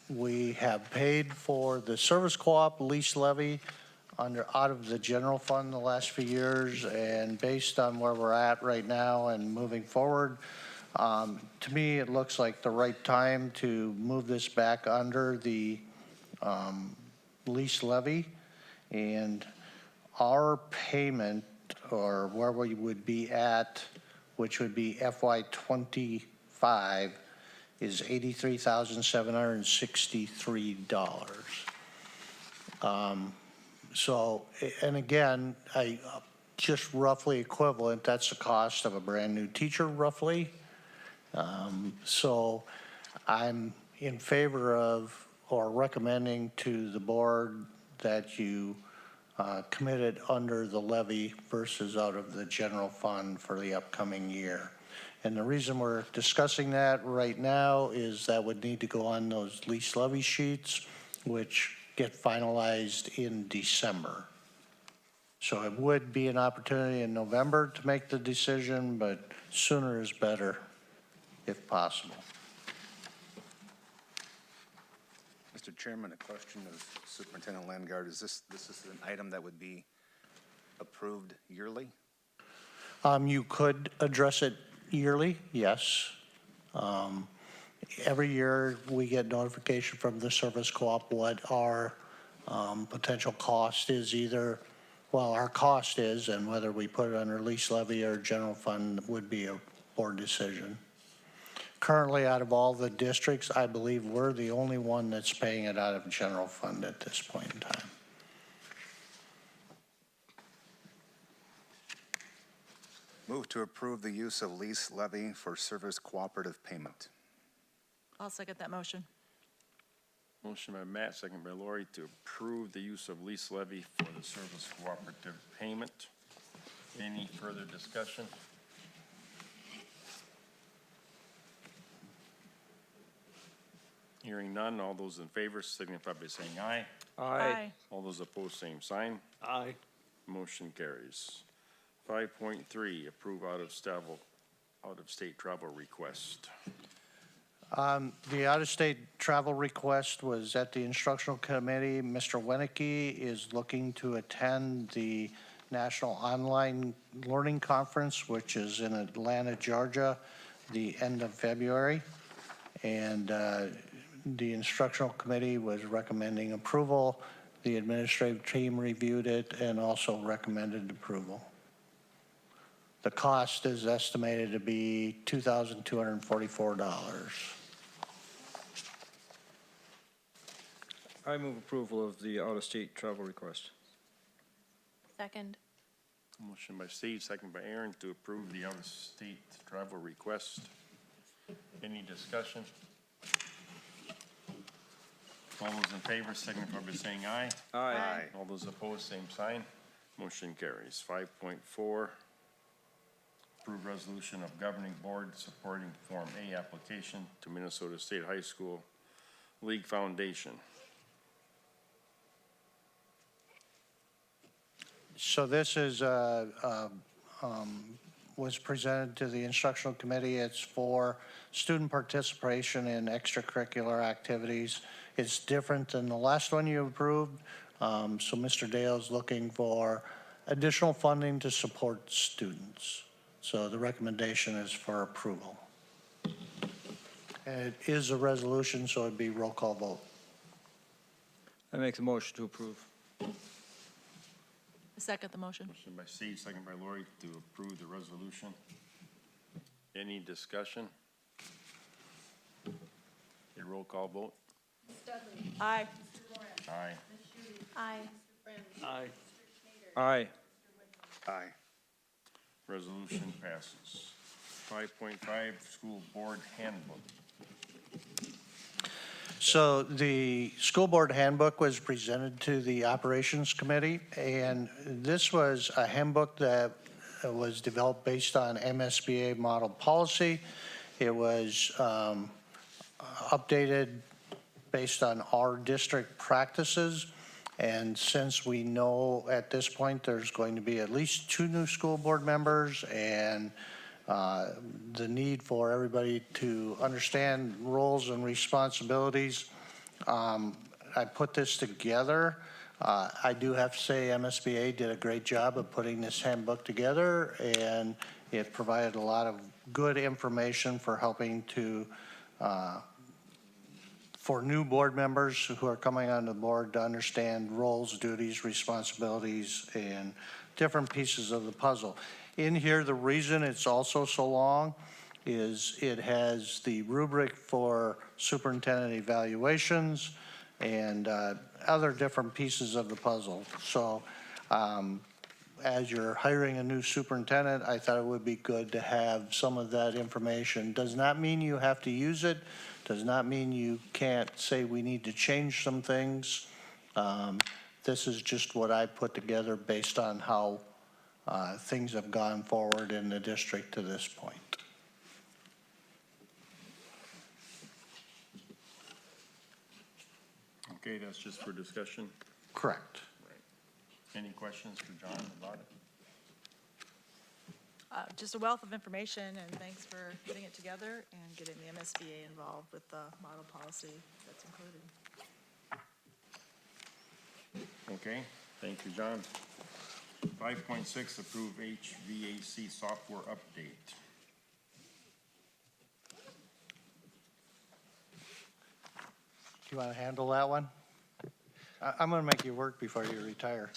Speaker 11: We have paid for the service co-op lease levy out of the general fund the last few years, and based on where we're at right now and moving forward, to me, it looks like the right time to move this back under the lease levy. And our payment, or where we would be at, which would be FY25, is $83,763. So, and again, just roughly equivalent, that's the cost of a brand-new teacher, roughly. So I'm in favor of, or recommending to the board, that you commit it under the levy versus out of the general fund for the upcoming year. And the reason we're discussing that right now is that would need to go on those lease levy sheets, which get finalized in December. So it would be an opportunity in November to make the decision, but sooner is better if possible.
Speaker 8: Mr. Chairman, a question of Superintendent Landgard. This is an item that would be approved yearly?
Speaker 11: You could address it yearly, yes. Every year we get notification from the service co-op what our potential cost is, our cost is, and whether we put it under lease levy or general fund would be a board decision. Currently, out of all the districts, I believe we're the only one that's paying it out of general fund at this point in time.
Speaker 8: Move to approve the use of lease levy for service cooperative payment.
Speaker 6: I'll second that motion.
Speaker 1: Motion by Matt, second by Lori to approve the use of lease levy for the service cooperative payment. Any further discussion? Hearing none, all those in favor signify by saying aye.
Speaker 6: Aye.
Speaker 1: All those opposed, same sign.
Speaker 9: Aye.
Speaker 1: Motion carries. 5.3, approve out-of-state travel request.
Speaker 11: The out-of-state travel request was at the instructional committee. Mr. Winicky is looking to attend the National Online Learning Conference, which is in Atlanta, Georgia, the end of February. And the instructional committee was recommending approval. The administrative team reviewed it and also recommended approval. The cost is estimated to be $2,244.
Speaker 9: I move approval of the out-of-state travel request.
Speaker 7: Second.
Speaker 1: Motion by Steve, second by Aaron to approve the out-of-state travel request. Any discussion? All those in favor signify by saying aye.
Speaker 2: Aye.
Speaker 1: All those opposed, same sign. Motion carries. 5.4, approve resolution of governing board supporting Form A application to Minnesota State High School League Foundation.
Speaker 11: So this is, was presented to the instructional committee. It's for student participation in extracurricular activities. It's different than the last one you approved. So Mr. Dale's looking for additional funding to support students. So the recommendation is for approval. And it is a resolution, so it'd be roll call vote.
Speaker 9: I make the motion to approve.
Speaker 6: Second the motion.
Speaker 1: Motion by Steve, second by Lori to approve the resolution. Any discussion? A roll call vote?
Speaker 6: Aye.
Speaker 1: Aye.
Speaker 7: Aye.
Speaker 9: Aye. Aye.
Speaker 8: Aye.
Speaker 1: Resolution passes. 5.5, school board handbook.
Speaker 11: So the school board handbook was presented to the operations committee, and this was a handbook that was developed based on MSBA model policy. It was updated based on our district practices. And since we know at this point there's going to be at least 2 new school board members and the need for everybody to understand roles and responsibilities, I put this together. I do have to say MSBA did a great job of putting this handbook together, and it provided a lot of good information for helping to for new board members who are coming on the board to understand roles, duties, responsibilities, and different pieces of the puzzle. In here, the reason it's also so long is it has the rubric for superintendent evaluations and other different pieces of the puzzle. So as you're hiring a new superintendent, I thought it would be good to have some of that information. Does not mean you have to use it. Does not mean you can't say we need to change some things. This is just what I put together based on how things have gone forward in the district to this point.
Speaker 1: Okay, that's just for discussion.
Speaker 11: Correct.
Speaker 1: Any questions for John about it?
Speaker 6: Just a wealth of information, and thanks for getting it together and getting the MSBA involved with the model policy that's included.
Speaker 1: Okay, thank you, John. 5.6, approve HVAC software update.
Speaker 11: You want to handle that one? I'm going to make you work before you retire.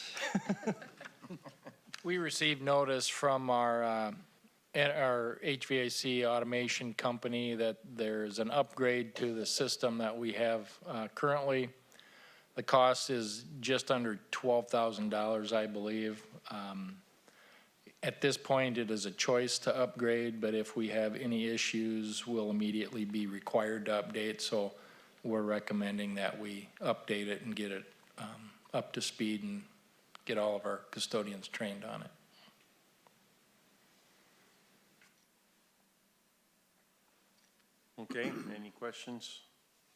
Speaker 10: We received notice from our HVAC automation company that there's an upgrade to the system that we have currently. The cost is just under $12,000, I believe. At this point, it is a choice to upgrade, but if we have any issues, we'll immediately be required to update. So we're recommending that we update it and get it up to speed and get all of our custodians trained on it.
Speaker 1: Okay, any questions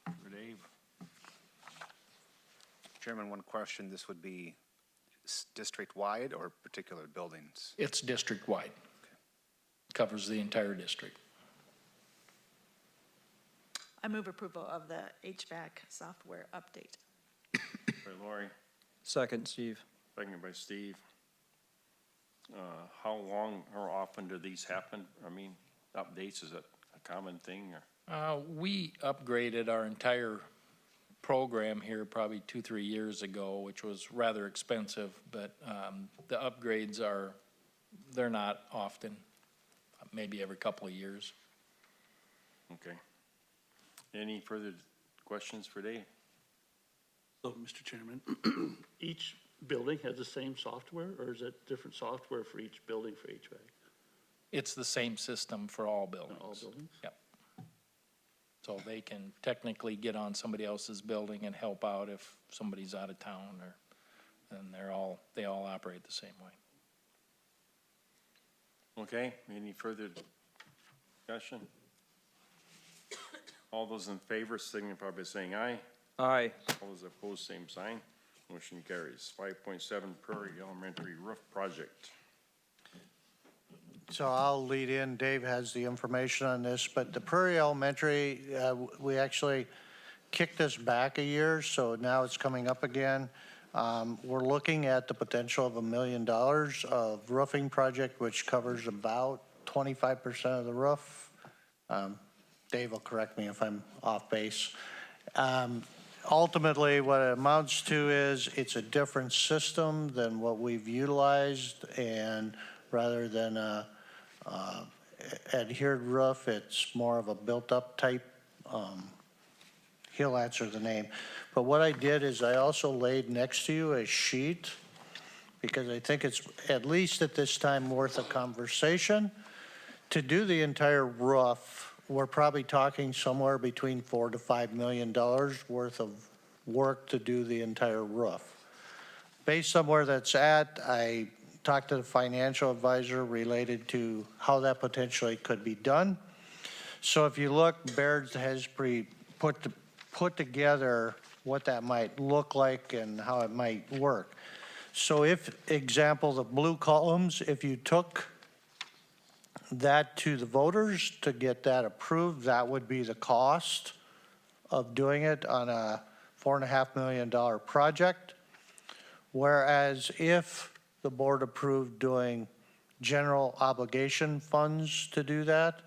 Speaker 1: for Dave?
Speaker 8: Chairman, one question. This would be district-wide or particular buildings?
Speaker 10: It's district-wide. Covers the entire district.
Speaker 6: I move approval of the HVAC software update.
Speaker 1: By Lori,
Speaker 9: Second, Steve.
Speaker 1: second by Steve. How often do these happen? I mean, updates, is it a common thing or?
Speaker 10: We upgraded our entire program here probably 2-3 years ago, which was rather expensive, but the upgrades they're not often, maybe every couple of years.
Speaker 1: Okay. Any further questions for Dave?
Speaker 12: So, Mr. Chairman, each building has the same software, or is it different software for each building for HVAC?
Speaker 10: It's the same system for all buildings.
Speaker 12: All buildings?
Speaker 10: Yep. So they can technically get on somebody else's building and help out if somebody's out of town and they all operate the same way.
Speaker 1: Okay, any further discussion? All those in favor signify by saying aye.
Speaker 9: Aye.
Speaker 1: All those opposed, same sign. Motion carries. 5.7 Prairie Elementary Roof Project.
Speaker 11: So I'll lead in. Dave has the information on this, but the Prairie Elementary, we actually kicked this back a year, so now it's coming up again. We're looking at the potential of $1 million of roofing project, which covers about 25% of the roof. Dave will correct me if I'm off base. Ultimately, what it amounts to is it's a different system than what we've utilized, and rather than a adhered roof, it's more of a built-up type. He'll answer the name. But what I did is I also laid next to you a sheet, because I think it's, at least at this time, worth a conversation. To do the entire roof, we're probably talking somewhere between $4 to $5 million worth of work to do the entire roof. Based on where that's at, I talked to the financial advisor related to how that potentially could be done. So if you look, Baird has put together what that might look like and how it might work. So if, example, the blue columns, if you took that to the voters to get that approved, that would be the cost of doing it on a $4.5 million project. Whereas if the board approved doing general obligation funds to do that,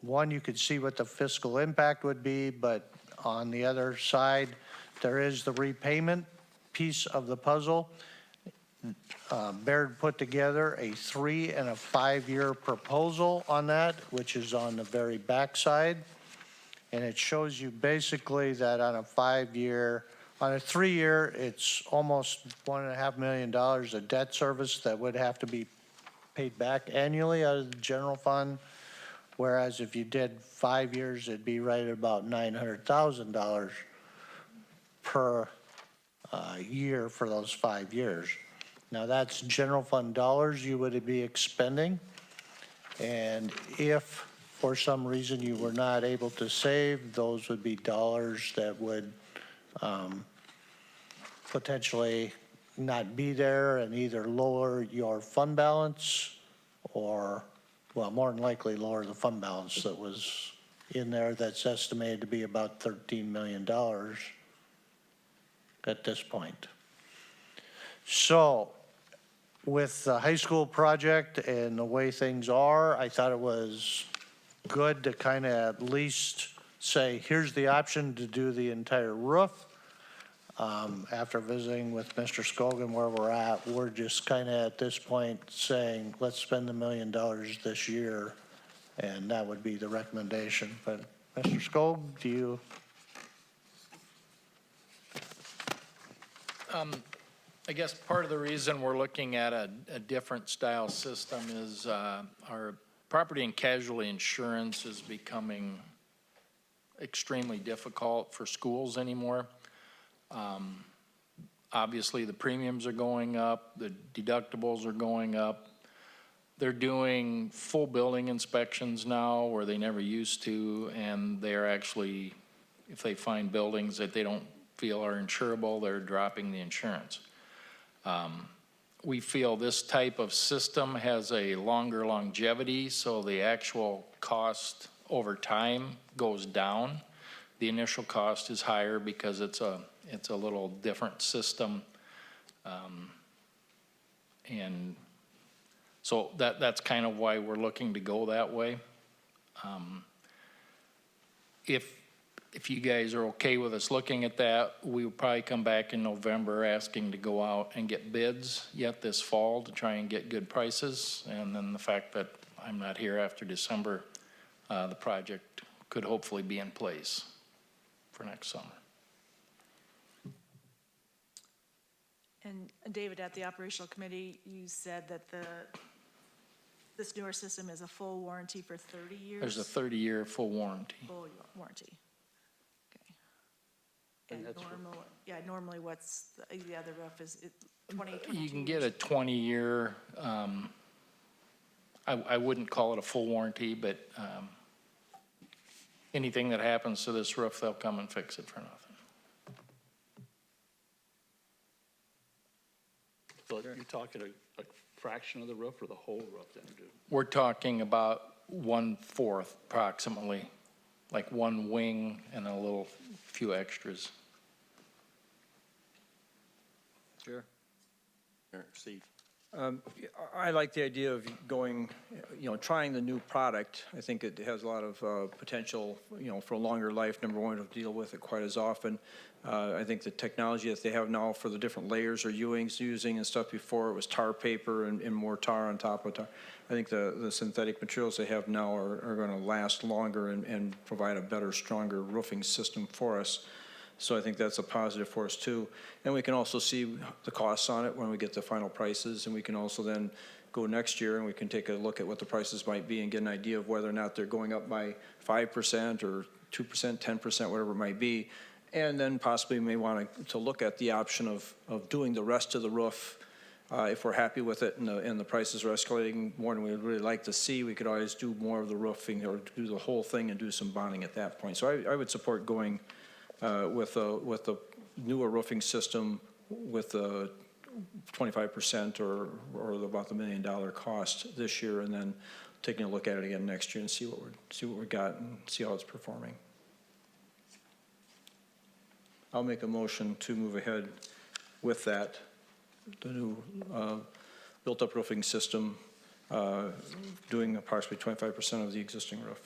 Speaker 11: one, you could see what the fiscal impact would be, but on the other side, there is the repayment piece of the puzzle. Baird put together a 3- and 5-year proposal on that, which is on the very back side. And it shows you basically that on a 5-year, on a 3-year, it's almost $1.5 million of debt service that would have to be paid back annually out of the general fund. Whereas if you did 5 years, it'd be right at about $900,000 per year for those 5 years. Now that's general fund dollars you would be expending. And if for some reason you were not able to save, those would be dollars that would potentially not be there and either lower your fund balance or, well, more than likely lower the fund balance that was in there that's estimated to be about $13 million at this point. So with the high school project and the way things are, I thought it was good to kind of at least say, here's the option to do the entire roof. After visiting with Mr. Scogan where we're at, we're just kind of at this point saying, let's spend $1 million this year, and that would be the recommendation. But Mr. Skog, do you?
Speaker 10: I guess part of the reason we're looking at a different style system is our property and casualty insurance is becoming extremely difficult for schools anymore. Obviously, the premiums are going up, the deductibles are going up. They're doing full building inspections now where they never used to, and they're actually, if they find buildings that they don't feel are insurable, they're dropping the insurance. We feel this type of system has a longer longevity, so the actual cost over time goes down. The initial cost is higher because it's a little different system. And so that's kind of why we're looking to go that way. If you guys are okay with us looking at that, we will probably come back in November asking to go out and get bids yet this fall to try and get good prices. And then the fact that I'm not here after December, the project could hopefully be in place for next summer.
Speaker 6: And David, at the operational committee, you said that this newer system is a full warranty for 30 years?
Speaker 10: There's a 30-year full warranty.
Speaker 6: Full warranty. Okay.
Speaker 12: And
Speaker 6: And
Speaker 12: that's for-
Speaker 6: normally what's the other roof is it 20, 22
Speaker 10: You can get a
Speaker 6: years?
Speaker 10: 20-year, I wouldn't call it a full warranty, but anything that happens to this roof, they'll come and fix it for nothing.
Speaker 12: So you're talking a fraction of the roof or the whole roof then?
Speaker 10: We're talking about 1/4 approximately, like one wing and a little few extras.
Speaker 9: Sure.
Speaker 1: Steve?
Speaker 9: I like the idea of going, trying the new product. I think it has a lot of potential, for a longer life. Number one, to deal with it quite as often. I think the technology that they have now for the different layers or Ewing's using and stuff before, it was tar paper and more tar on top of tar. I think the synthetic materials they have now are going to last longer and provide a better, stronger roofing system for us. So I think that's a positive for us too. And we can also see the costs on it when we get the final prices, and we can also then go next year and we can take a look at what the prices might be and get an idea of whether or not they're going up by 5% or 2%, 10%, whatever it might be. And then possibly may want to look at the option of doing the rest of the roof. If we're happy with it and the prices are escalating more than we'd really like to see, we could always do more of the roofing or do the whole thing and do some bonding at that point. So I would support going with the newer roofing system with the 25% or about the $1 million cost this year, and then taking a look at it again next year and see what we got and see how it's performing. I'll make a motion to move ahead with that, the new built-up roofing system, doing approximately 25% of the existing roof.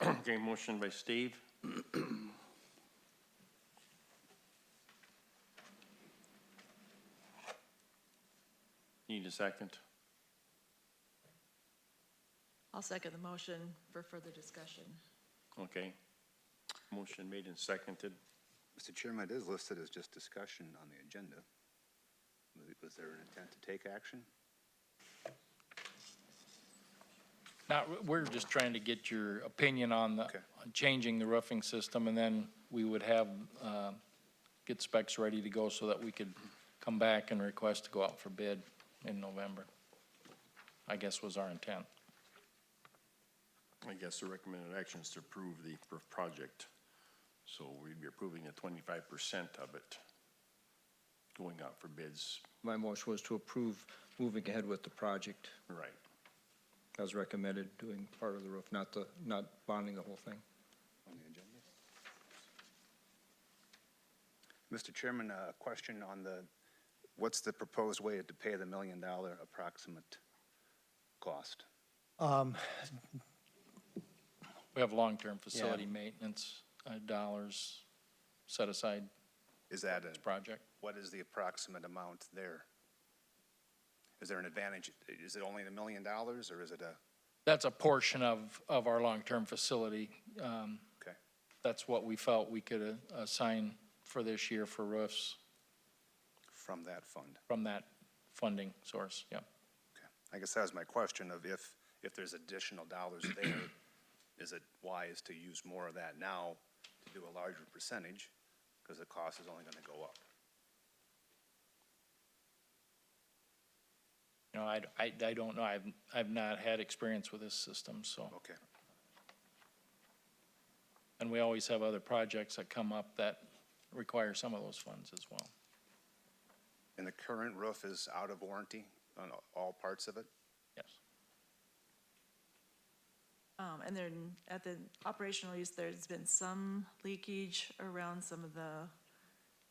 Speaker 1: Okay, motion by Steve. Need a second?
Speaker 6: I'll second the motion for further discussion.
Speaker 1: Okay. Motion made and seconded.
Speaker 8: Mr. Chairman, it is listed as just discussion on the agenda. Was there an intent to take action?
Speaker 10: We're just trying to get your opinion on on changing the roofing system, and then we would have, get specs ready to go so that we could come back and request to go out for bid in November, I guess was our intent.
Speaker 1: I guess the recommended action is to approve the project. So we'd be approving the 25% of it going out for bids.
Speaker 9: My motion was to approve moving ahead with the project
Speaker 1: Right.
Speaker 9: as recommended, doing part of the roof, not bonding the whole thing.
Speaker 8: On the agenda. Mr. Chairman, a question on what's the proposed way to pay the $1 million approximate cost?
Speaker 10: We have long-term facility maintenance dollars set aside
Speaker 8: Is that
Speaker 10: for this project.
Speaker 8: what is the approximate amount there? Is there an advantage? Is it only $1 million or is it
Speaker 10: That's a portion of our long-term facility.
Speaker 8: okay?
Speaker 10: That's what we felt we could assign for this year for roofs
Speaker 8: From that fund?
Speaker 10: from that funding source, yeah.
Speaker 8: Okay. I guess that was my question of if there's additional dollars there, is it wise to use more of that now to do a larger percentage? Because the cost is only going to go up.
Speaker 10: You know, I don't know. I've not had experience with this system, so.
Speaker 8: Okay.
Speaker 10: And we always have other projects that come up that require some of those funds as well.
Speaker 8: And the current roof is out of warranty on all parts of it?
Speaker 10: Yes.
Speaker 6: And then at the operational use, there's been some leakage around some of the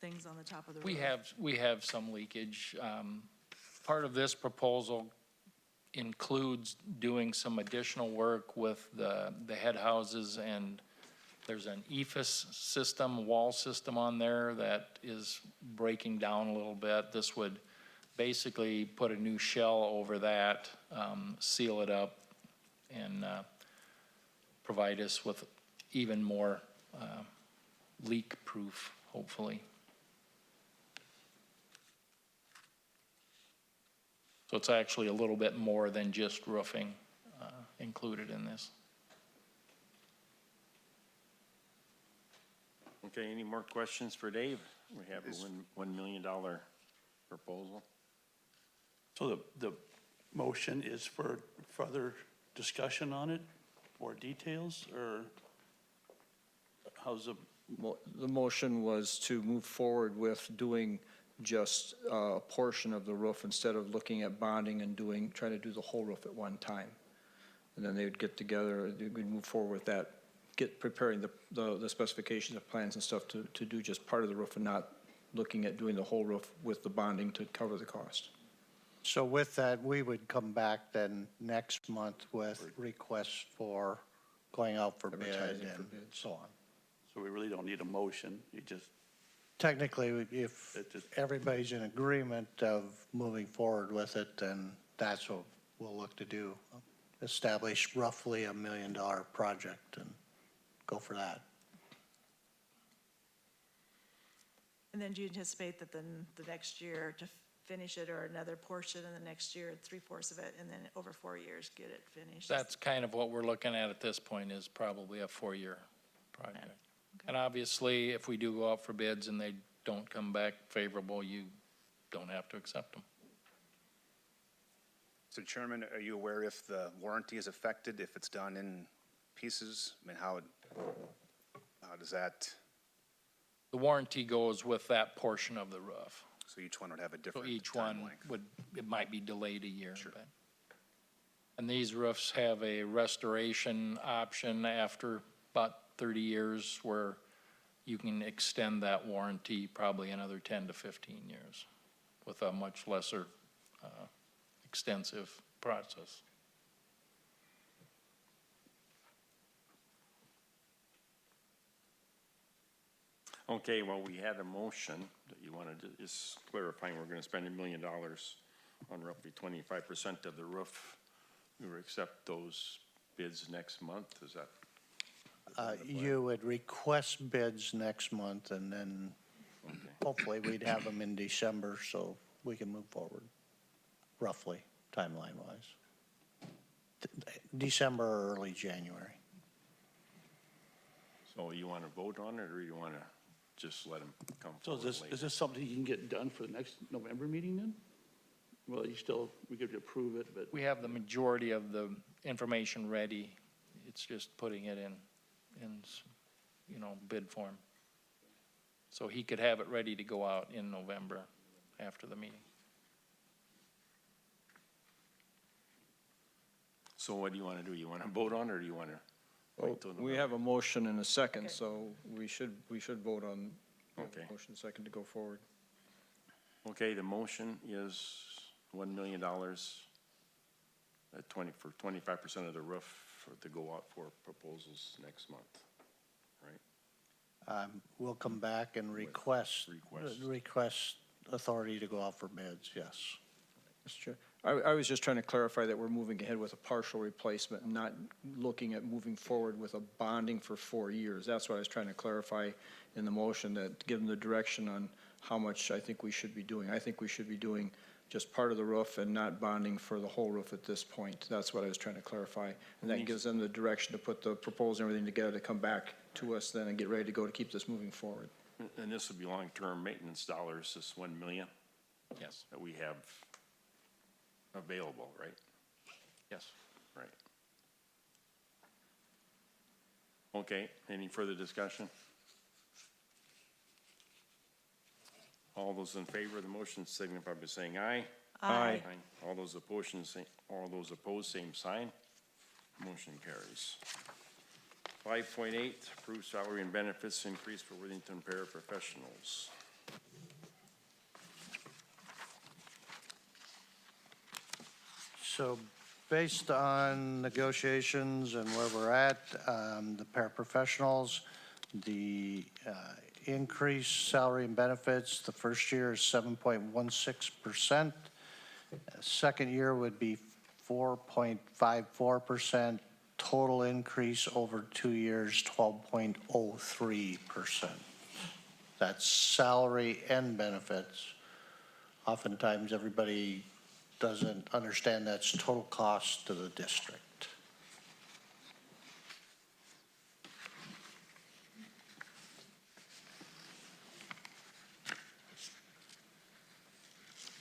Speaker 6: things on the top of the roof.
Speaker 10: We have some leakage. Part of this proposal includes doing some additional work with the head houses, and there's an EFIS system, wall system on there that is breaking down a little bit. This would basically put a new shell over that, seal it up, and provide us with even more leak-proof, hopefully. So it's actually a little bit more than just roofing included in this.
Speaker 1: Okay, any more questions for Dave? We have a $1 million proposal.
Speaker 12: So the motion is for further discussion on it, more details, or how's the,
Speaker 9: The motion was to move forward with doing just a portion of the roof instead of looking at bonding and trying to do the whole roof at one time. And then they would get together, they would move forward with that, preparing the specifications of plans and stuff to do just part of the roof and not looking at doing the whole roof with the bonding to cover the cost.
Speaker 11: So with that, we would come back then next month with requests for going out for bid
Speaker 9: Advertising for
Speaker 11: and
Speaker 9: bids.
Speaker 11: so on.
Speaker 12: so we really don't need a motion, you just,
Speaker 11: Technically, if
Speaker 12: It just-
Speaker 11: everybody's in agreement of moving forward with it, then that's what we'll look to do. Establish roughly $1 million project and go for that.
Speaker 6: And then do you anticipate that then the next year to finish it, or another portion in the next year, 3/4 of it, and then over 4 years, get it finished?
Speaker 10: That's kind of what we're looking at this point, is probably a 4-year project. And obviously, if we do go out for bids and they don't come back favorable, you don't have to accept them.
Speaker 8: So Chairman, are you aware if the warranty is affected, if it's done in pieces? I mean, how does that,
Speaker 10: The warranty goes with that portion of the roof.
Speaker 8: so each one would have a
Speaker 10: So
Speaker 8: different
Speaker 10: each
Speaker 8: time
Speaker 10: one
Speaker 8: length?
Speaker 10: would, it might be delayed a year. But- And these roofs have a restoration option after about 30 years where you can extend that warranty probably another 10 to 15 years with a much lesser extensive process.
Speaker 1: Okay, well, we had a motion that you wanted to, just clarifying, we're gonna spend $1 million on roughly 25% of the roof. We will accept those bids next month, is that?
Speaker 11: You would request bids next month, and then
Speaker 1: Okay.
Speaker 11: hopefully we'd have them in December so we can move forward, roughly, timeline-wise. December or early January.
Speaker 1: So you wanna vote on it, or you wanna just let them come
Speaker 12: so
Speaker 1: forward
Speaker 12: is
Speaker 1: later?
Speaker 12: this something you can get done for the next November meeting then? Well, we could approve it, but
Speaker 10: We have the majority of the information ready. It's just putting it in, bid form. So he could have it ready to go out in November after the meeting.
Speaker 1: So what do you wanna do? You wanna vote on it, or do you wanna wait till
Speaker 9: We
Speaker 1: November?
Speaker 9: have a motion and a second,
Speaker 6: Okay.
Speaker 9: so we should vote on,
Speaker 1: Okay.
Speaker 9: motion second to go forward.
Speaker 1: Okay, the motion is $1 million at 25% of the roof to go out for proposals next month, right?
Speaker 11: We'll come back and request authority to go out for bids, yes.
Speaker 9: Mr. Chair, I was just trying to clarify that we're moving ahead with a partial replacement, and not looking at moving forward with a bonding for 4 years. That's what I was trying to clarify in the motion, that give them the direction on how much I think we should be doing. I think we should be doing just part of the roof and not bonding for the whole roof at this point. That's what I was trying to clarify. And that gives them the direction to put the proposal and everything together to come back to us then and get ready to go to keep this moving forward.
Speaker 1: And this would be long-term maintenance dollars, this 1 million
Speaker 10: Yes.
Speaker 1: that we have available, right?
Speaker 10: Yes.
Speaker 1: Right. Okay, any further discussion? All those in favor of the motion signify by saying aye.
Speaker 6: Aye.
Speaker 1: All those opposed, same sign. Motion carries. 5.8, approve salary and benefits increase for Worthington paraprofessionals.
Speaker 11: So based on negotiations and where we're at, the paraprofessionals, the increased salary and benefits, the first year is 7.16%. Second year would be 4.54%. Total increase over 2 years, 12.03%. That's salary and benefits. Oftentimes, everybody doesn't understand that's total cost to the district.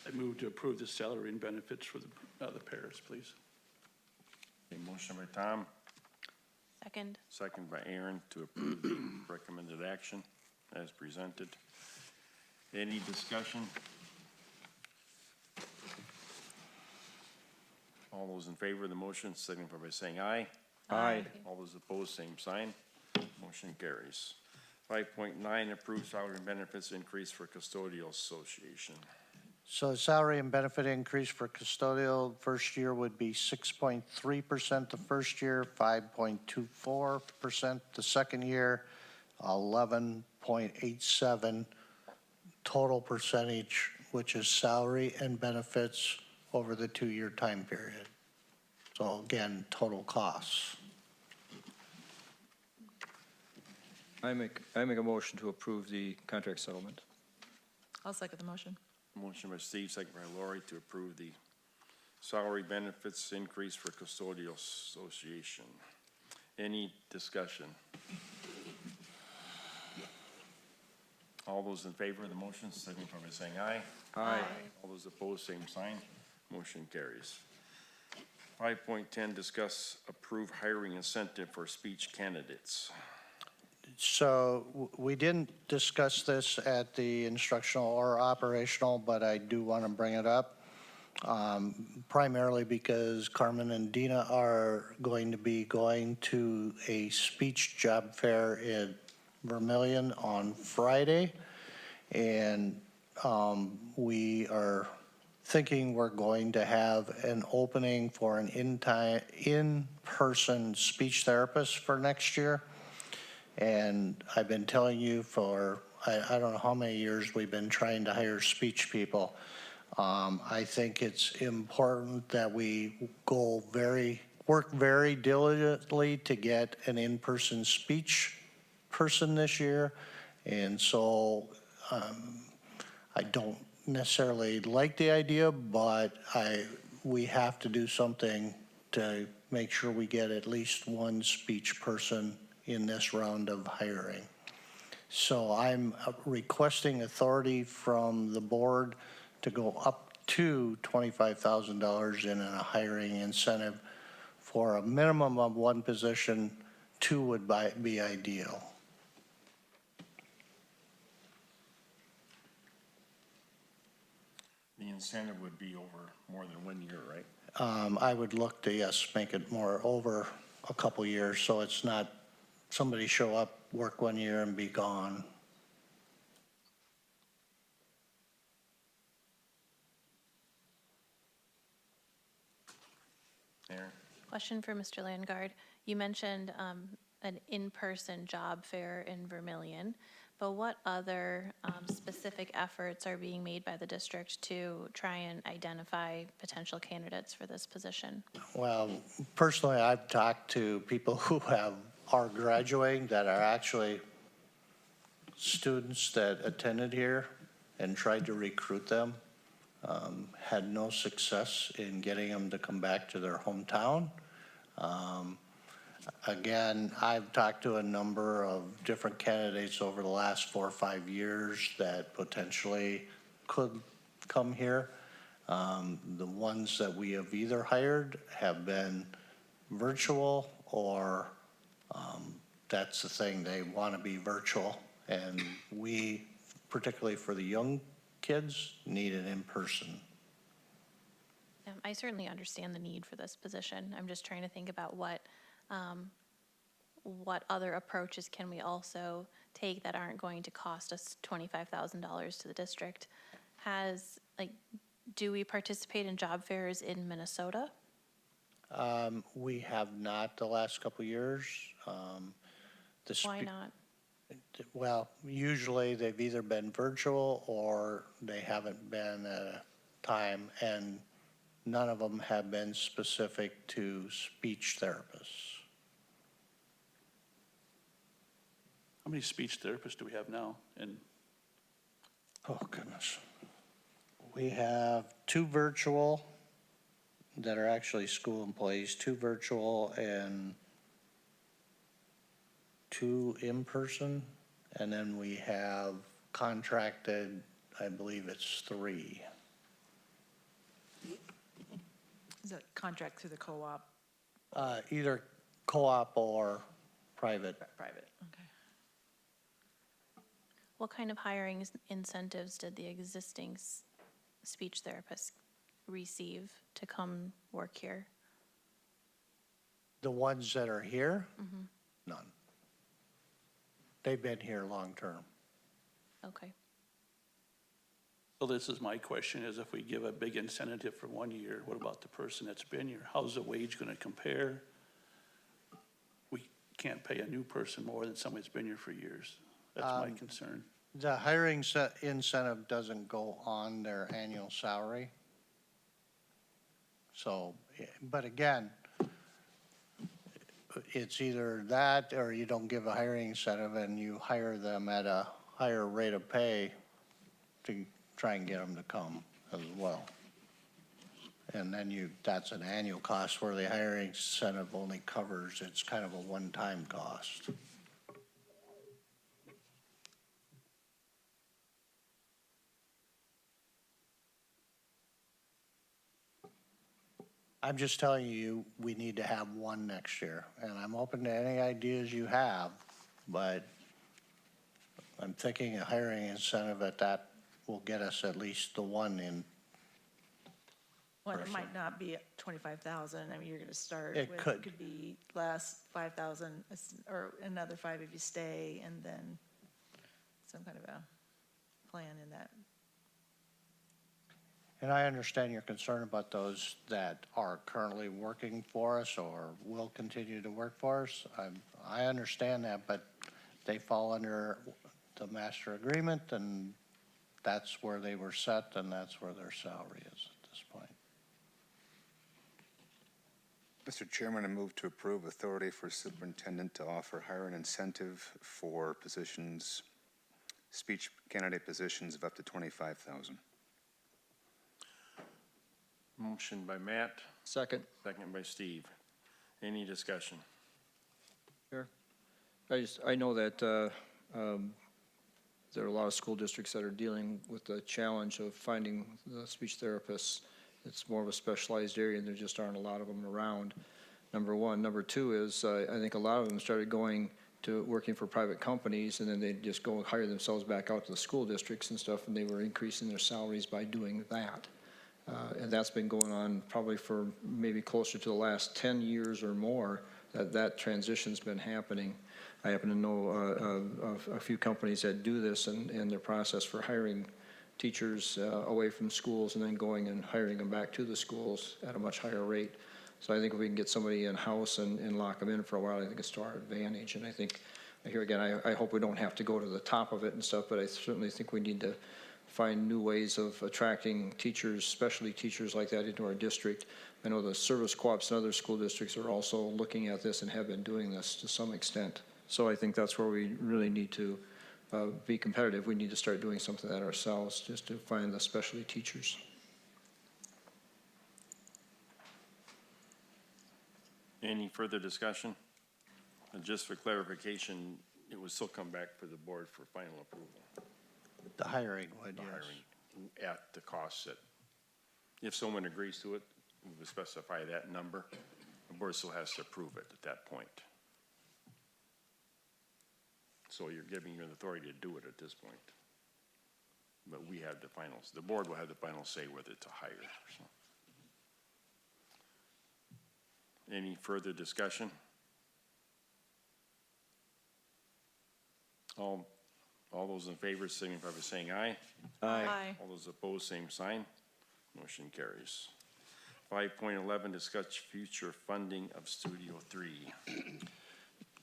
Speaker 12: I move to approve the salary and benefits for the pairs, please.
Speaker 1: A motion by Tom,
Speaker 7: Second.
Speaker 1: second by Aaron to approve the recommended action as presented. Any discussion? All those in favor of the motion signify by saying aye.
Speaker 9: Aye.
Speaker 1: All those opposed, same sign. Motion carries. 5.9, approve salary and benefits increase for custodial association.
Speaker 11: So salary and benefit increase for custodial, first year would be 6.3% the first year, 5.24% the second year, 11.87 total percentage, which is salary and benefits over the 2-year time period. So again, total costs.
Speaker 9: I make a motion to approve the contract settlement.
Speaker 6: I'll second the motion.
Speaker 1: Motion by Steve, second by Lori to approve the salary benefits increase for custodial association. Any discussion? All those in favor of the motion signify by saying aye.
Speaker 9: Aye.
Speaker 1: All those opposed, same sign. Motion carries. 5.10, discuss approve hiring incentive for speech candidates.
Speaker 11: So we didn't discuss this at the instructional or operational, but I do want to bring it up. Primarily because Carmen and Dina are going to be going to a speech job fair in Vermillion on Friday. And we are thinking we're going to have an opening for an in-person speech therapist for next year. And I've been telling you for, I don't know how many years we've been trying to hire speech people. I think it's important that we work very diligently to get an in-person speech person this year. And so I don't necessarily like the idea, but we have to do something to make sure we get at least one speech person in this round of hiring. So I'm requesting authority from the board to go up to $25,000 in a hiring incentive for a minimum of one position. 2 would be ideal.
Speaker 1: The incentive would be over more than 1 year, right?
Speaker 11: I would look to, yes, make it more over a couple years, so it's not somebody show up, work 1 year and be gone.
Speaker 1: Aaron?
Speaker 7: Question for Mr. Landgard. You mentioned an in-person job fair in Vermillion, but what other specific efforts are being made by the district to try and identify potential candidates for this position?
Speaker 11: Well, personally, I've talked to people who are graduating that are actually students that attended here and tried to recruit them. Had no success in getting them to come back to their hometown. Again, I've talked to a number of different candidates over the last 4 or 5 years that potentially could come here. The ones that we have either hired have been virtual or that's the thing, they want to be virtual. And we, particularly for the young kids, need it in person.
Speaker 7: I certainly understand the need for this position. I'm just trying to think about what other approaches can we also take that aren't going to cost us $25,000 to the district. Do we participate in job fairs in Minnesota?
Speaker 11: We have not the last couple of years.
Speaker 7: Why not?
Speaker 11: Well, usually they've either been virtual or they haven't been at a time, and none of them have been specific to speech therapists.
Speaker 12: How many speech therapists do we have now? And
Speaker 11: Oh, goodness. We have 2 virtual that are actually school employees, 2 virtual and 2 in-person. And then we have contracted, I believe it's 3.
Speaker 6: Is that contract through the co-op,
Speaker 11: Either co-op or private.
Speaker 6: private? Okay.
Speaker 7: What kind of hiring incentives did the existing speech therapists receive to come work here?
Speaker 11: The ones that are here? None. They've been here long-term.
Speaker 7: Okay.
Speaker 12: So this is my question, is if we give a big incentive for 1 year, what about the person that's been here? How's the wage gonna compare? We can't pay a new person more than somebody that's been here for years. That's my concern.
Speaker 11: The hiring incentive doesn't go on their annual salary. So, but again, it's either that or you don't give a hiring incentive and you hire them at a higher rate of pay to try and get them to come as well. And then that's an annual cost where the hiring incentive only covers, it's kind of a one-time cost. I'm just telling you, we need to have one next year, and I'm open to any ideas you have, but I'm thinking a hiring incentive at that will get us at least the one in.
Speaker 6: Well, it might not be 25,000. I mean, you're gonna start
Speaker 11: It
Speaker 6: with,
Speaker 11: could.
Speaker 6: could be less 5,000, or another 5 if you stay, and then some kind of a plan in that.
Speaker 11: And I understand your concern about those that are currently working for us or will continue to work for us. I understand that, but they fall under the master agreement, and that's where they were set, and that's where their salary is at this point.
Speaker 8: Mr. Chairman, I move to approve authority for superintendent to offer hiring incentive for positions, speech candidate positions of up to 25,000.
Speaker 1: Motion by Matt,
Speaker 9: Second.
Speaker 1: second by Steve. Any discussion?
Speaker 9: Sure. I know that there are a lot of school districts that are dealing with the challenge of finding the speech therapists. It's more of a specialized area, and there just aren't a lot of them around, number one. Number two is, I think a lot of them started going to working for private companies, and then they just go and hire themselves back out to the school districts and stuff, and they were increasing their salaries by doing that. And that's been going on probably for maybe closer to the last 10 years or more, that transition's been happening. I happen to know of a few companies that do this and their process for hiring teachers away from schools and then going and hiring them back to the schools at a much higher rate. So I think if we can get somebody in-house and lock them in for a while, I think it's to our advantage. And I think, here again, I hope we don't have to go to the top of it and stuff, but I certainly think we need to find new ways of attracting teachers, especially teachers like that, into our district. I know the service co-ops and other school districts are also looking at this and have been doing this to some extent. So I think that's where we really need to be competitive. We need to start doing something like that ourselves, just to find the specialty teachers.
Speaker 1: Any further discussion? And just for clarification, it would still come back for the board for final approval.
Speaker 11: The hiring would,
Speaker 1: The
Speaker 11: yes.
Speaker 1: hiring at the cost that, if someone agrees to it, we would specify that number. The board still has to approve it at that point. So you're giving your authority to do it at this point. But we have the finals, the board will have the final say whether to hire. So. Any further discussion? All those in favor signify by saying aye.
Speaker 6: Aye.
Speaker 1: All those opposed, same sign. Motion carries. 5.11, discuss future funding of Studio 3.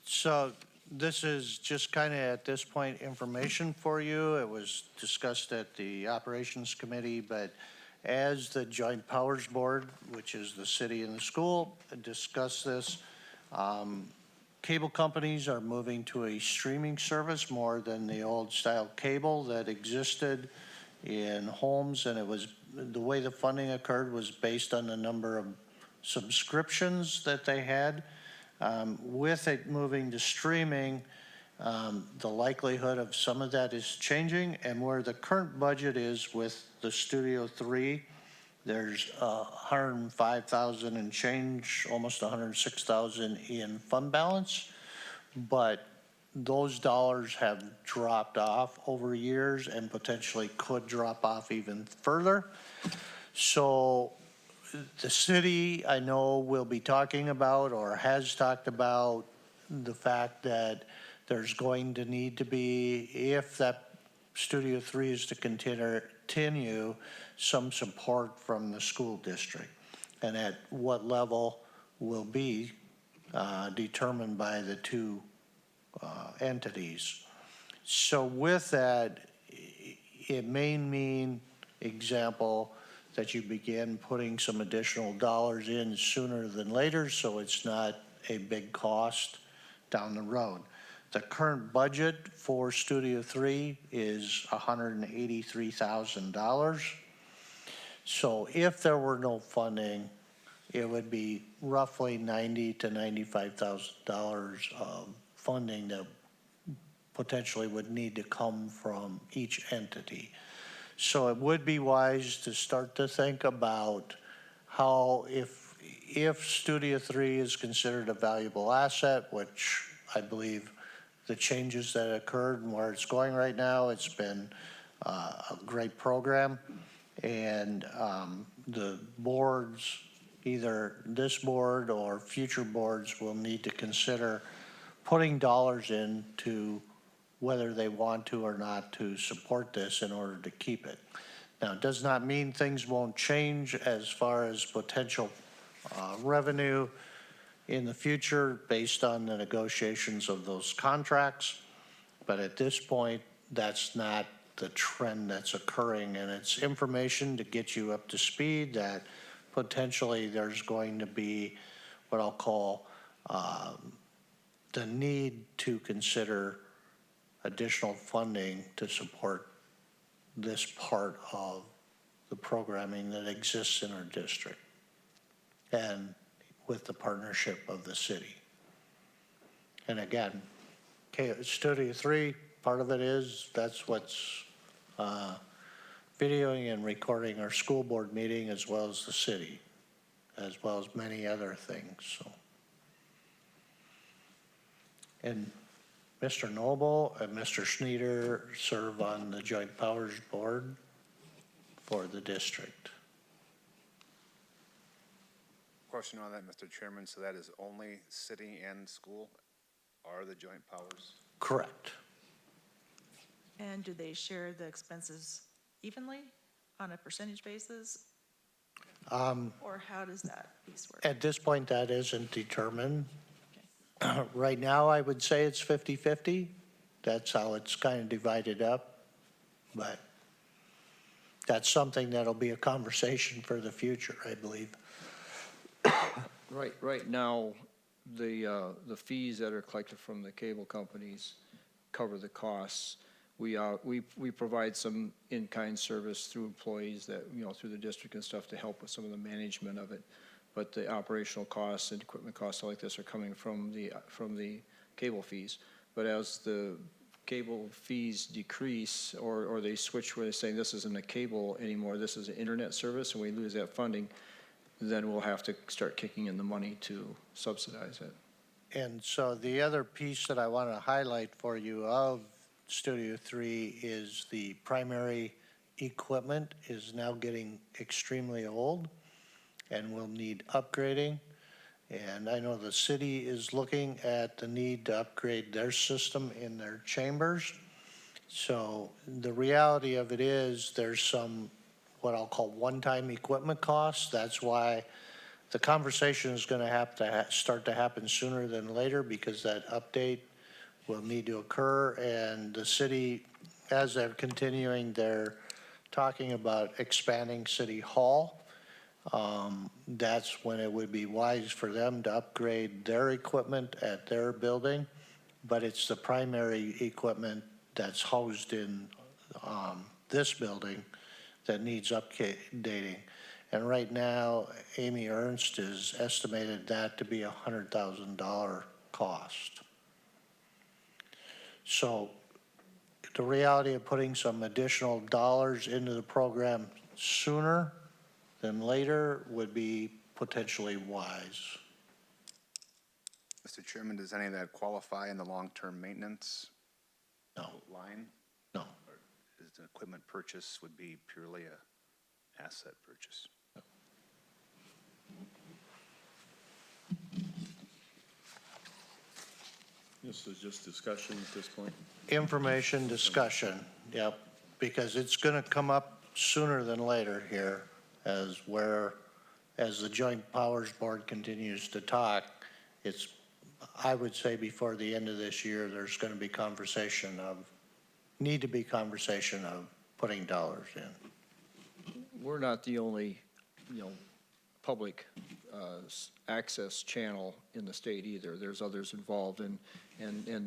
Speaker 11: So this is just kind of at this point information for you. It was discussed at the Operations Committee, but as the Joint Powers Board, which is the city and the school, discussed this, cable companies are moving to a streaming service more than the old style cable that existed in homes, and it was, the way the funding occurred was based on the number of subscriptions that they had. With it moving to streaming, the likelihood of some of that is changing, and where the current budget is with the Studio 3, there's 105,000 and change, almost 106,000 in fund balance, but those dollars have dropped off over years and potentially could drop off even further. So the city, I know, will be talking about or has talked about the fact that there's going to need to be, if that Studio 3 is to continue, some support from the school district. And at what level will be determined by the two entities. So with that, it may mean, example, that you begin putting some additional dollars in sooner than later, so it's not a big cost down the road. The current budget for Studio 3 is $183,000. So if there were no funding, it would be roughly $90,000 to $95,000 of funding that potentially would need to come from each entity. So it would be wise to start to think about how, if Studio 3 is considered a valuable asset, which I believe the changes that occurred and where it's going right now, it's been a great program. And the boards, either this board or future boards, will need to consider putting dollars into whether they want to or not to support this in order to keep it. Now, it does not mean things won't change as far as potential revenue in the future based on the negotiations of those contracts. But at this point, that's not the trend that's occurring, and it's information to get you up to speed that potentially there's going to be what I'll call the need to consider additional funding to support this part of the programming that exists in our district and with the partnership of the city. And again, Studio 3, part of it is, that's what's videoing and recording our school board meeting as well as the city, as well as many other things, so. And Mr. Noble and Mr. Schneider serve on the Joint Powers Board for the district.
Speaker 8: Question on that, Mr. Chairman, so that is only city and school are the joint powers?
Speaker 11: Correct.
Speaker 6: And do they share the expenses evenly on a percentage basis? Or how does that piece work?
Speaker 11: At this point, that isn't determined. Right now, I would say it's 50-50. That's how it's kind of divided up. But that's something that'll be a conversation for the future, I believe.
Speaker 9: Right now, the fees that are collected from the cable companies cover the costs. We provide some in-kind service through employees that, through the district and stuff to help with some of the management of it. But the operational costs and equipment costs like this are coming from the cable fees. But as the cable fees decrease or they switch where they're saying this isn't a cable anymore, this is an internet service, and we lose that funding, then we'll have to start kicking in the money to subsidize it.
Speaker 11: And so the other piece that I want to highlight for you of Studio 3 is the primary equipment is now getting extremely old and will need upgrading. And I know the city is looking at the need to upgrade their system in their chambers. So the reality of it is there's some what I'll call one-time equipment costs. That's why the conversation is going to have to start to happen sooner than later, because that update will need to occur. And the city, as they're continuing, they're talking about expanding City Hall. That's when it would be wise for them to upgrade their equipment at their building. But it's the primary equipment that's housed in this building that needs updating. And right now, Amy Ernst has estimated that to be a $100,000 cost. So the reality of putting some additional dollars into the program sooner than later would be potentially wise.
Speaker 8: Mr. Chairman, does any of that qualify in the long-term maintenance
Speaker 11: No,
Speaker 8: line?
Speaker 11: no.
Speaker 8: Or is the equipment purchase would be purely a asset purchase?
Speaker 1: This is just discussion at this point.
Speaker 11: Information discussion, yep, because it's going to come up sooner than later here as the Joint Powers Board continues to talk. It's, I would say before the end of this year, there's going to be conversation of putting dollars in.
Speaker 9: We're not the only, public access channel in the state either. There's others involved, and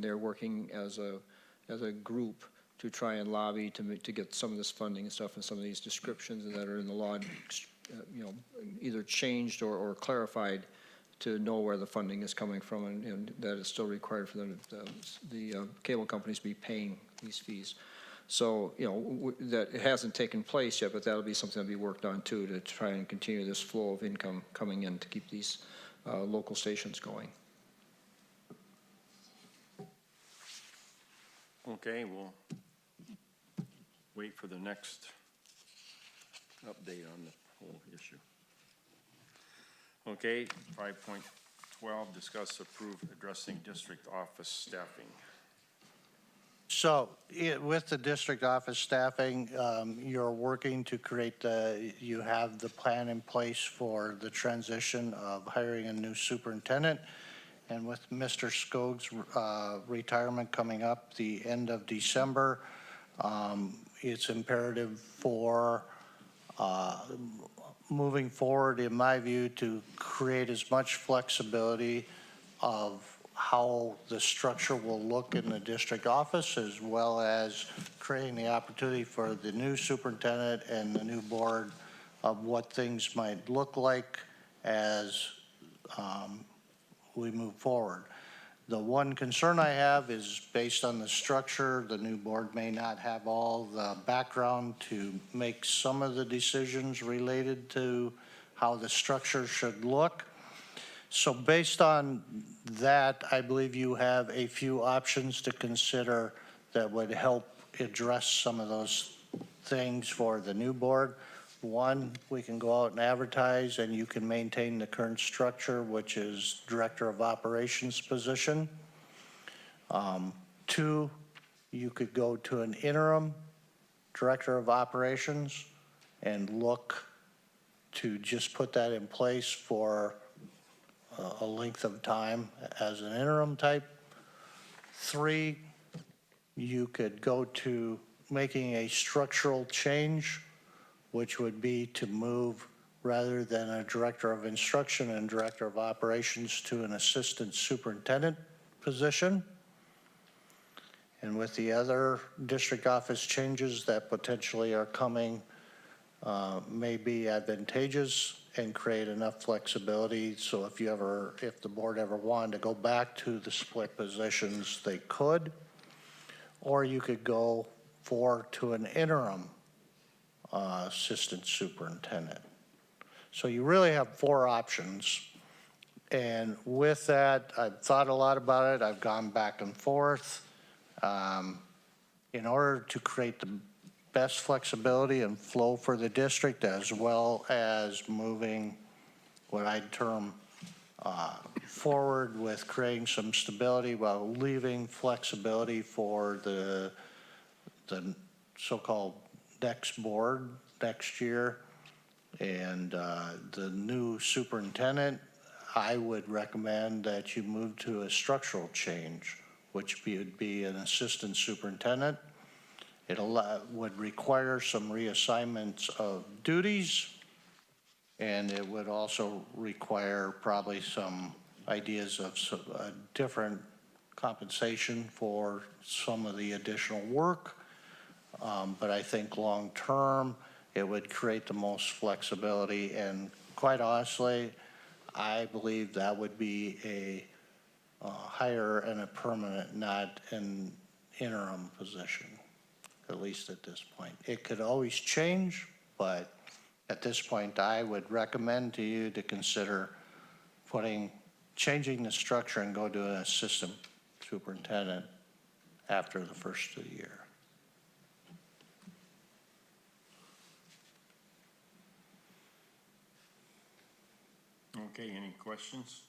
Speaker 9: they're working as a group to try and lobby to get some of this funding and stuff and some of these descriptions that are in the law, either changed or clarified to know where the funding is coming from, and that is still required for them, the cable companies to be paying these fees. So, that it hasn't taken place yet, but that'll be something that'll be worked on too, to try and continue this flow of income coming in to keep these local stations going.
Speaker 1: Okay, we'll wait for the next update on the whole issue. Okay, 5.12, discuss approve addressing district office staffing.
Speaker 11: So with the district office staffing, you're working to create you have the plan in place for the transition of hiring a new superintendent. And with Mr. Skog's retirement coming up the end of December, it's imperative for moving forward, in my view, to create as much flexibility of how the structure will look in the district office, as well as creating the opportunity for the new superintendent and the new board of what things might look like as we move forward. The one concern I have is based on the structure, the new board may not have all the background to make some of the decisions related to how the structure should look. So based on that, I believe you have a few options to consider that would help address some of those things for the new board. One, we can go out and advertise, and you can maintain the current structure, which is Director of Operations position. Two, you could go to an interim Director of Operations and look to just put that in place for a length of time as an interim type. Three, you could go to making a structural change, which would be to move, rather than a director of instruction and director of operations, to an assistant superintendent position. And with the other district office changes that potentially are coming, may be advantageous and create enough flexibility so if the board ever wanted to go back to the split positions, they could. Or you could go to an interim assistant superintendent. So you really have four options. And with that, I've thought a lot about it. I've gone back and forth. In order to create the best flexibility and flow for the district, as well as moving what I'd term forward with creating some stability while leaving flexibility for the so-called next board next year and the new superintendent, I would recommend that you move to a structural change, which would be an assistant superintendent. It would require some reassignments of duties, and it would also require probably some ideas of different compensation for some of the additional work. But I think long-term, it would create the most flexibility. And quite honestly, I believe that would be a hire and a permanent, not an interim position, at least at this point. It could always change, but at this point, I would recommend to you to consider changing the structure and go to an assistant superintendent after the first of the year.
Speaker 1: Okay, any questions?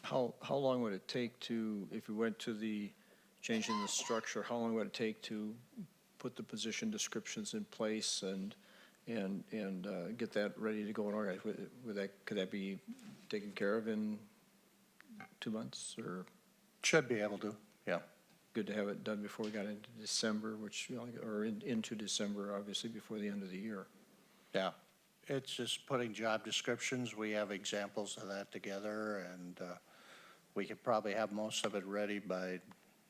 Speaker 9: How long would it take to, if we went to the, changing the structure, how long would it take to put the position descriptions in place and get that ready to go and organized? Could that be taken care of in 2 months, or
Speaker 11: Should be able to, yeah.
Speaker 9: good to have it done before we got into December, or into December, obviously, before the end of the year?
Speaker 11: Yeah, it's just putting job descriptions. We have examples of that together, and we could probably have most of it ready by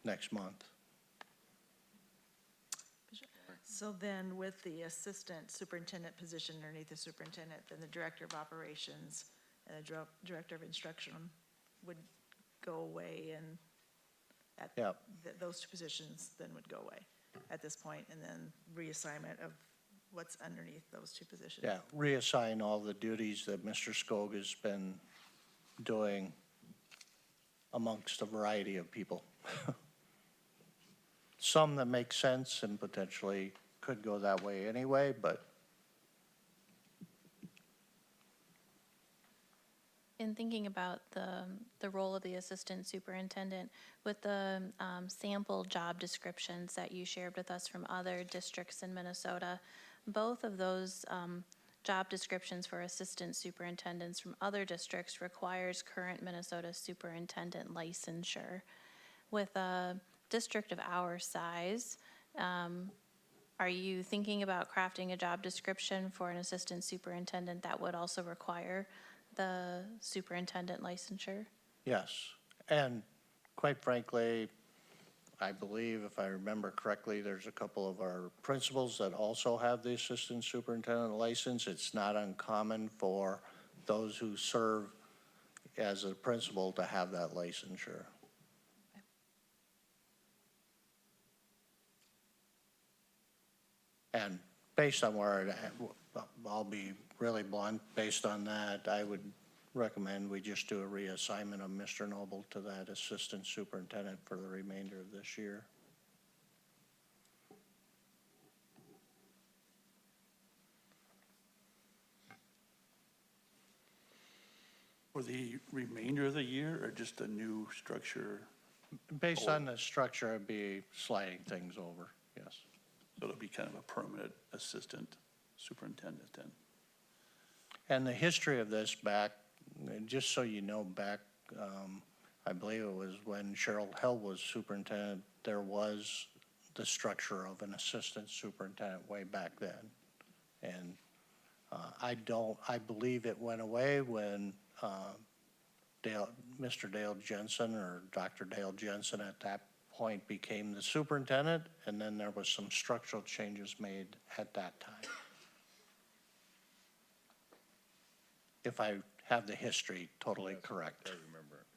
Speaker 11: next month.
Speaker 6: So then with the assistant superintendent position underneath the superintendent, then the director of operations and the director of instruction would go away, and
Speaker 11: Yep.
Speaker 6: those two positions then would go away at this point, and then reassignment of what's underneath those two positions.
Speaker 11: Yeah, reassign all the duties that Mr. Skog has been doing amongst a variety of people. Some that make sense and potentially could go that way anyway, but
Speaker 7: In thinking about the role of the assistant superintendent, with the sample job descriptions that you shared with us from other districts in Minnesota, both of those job descriptions for assistant superintendents from other districts requires current Minnesota superintendent licensure. With a district of our size, are you thinking about crafting a job description for an assistant superintendent that would also require the superintendent licensure?
Speaker 11: yes. And quite frankly, I believe, if I remember correctly, there's a couple of our principals that also have the assistant superintendent license. It's not uncommon for those who serve as a principal to have that licensure. And based on where, I'll be really blunt, based on that, I would recommend we just do a reassignment of Mr. Noble to that assistant superintendent for the remainder of this year.
Speaker 12: For the remainder of the year, or just a new structure?
Speaker 11: Based on the structure, I'd be sliding things over, yes.
Speaker 12: So it'll be kind of a permanent assistant superintendent then?
Speaker 11: And the history of this back, just so you know, back, I believe it was when Cheryl Held was superintendent, there was the structure of an assistant superintendent way back then. And I believe it went away when Mr. Dale Jensen, or Dr. Dale Jensen at that point, became the superintendent, and then there was some structural changes made at that time. If I have the history totally correct.
Speaker 1: I remember it,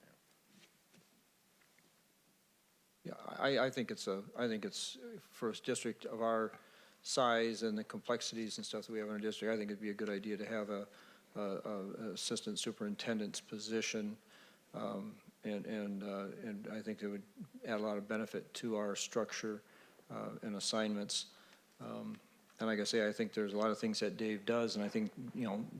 Speaker 1: yeah.
Speaker 9: Yeah, I think it's for a district of our size and the complexities and stuff that we have in our district, I think it'd be a good idea to have a assistant superintendent's position. And I think it would add a lot of benefit to our structure and assignments. And like I say, I think there's a lot of things that Dave does, and I think,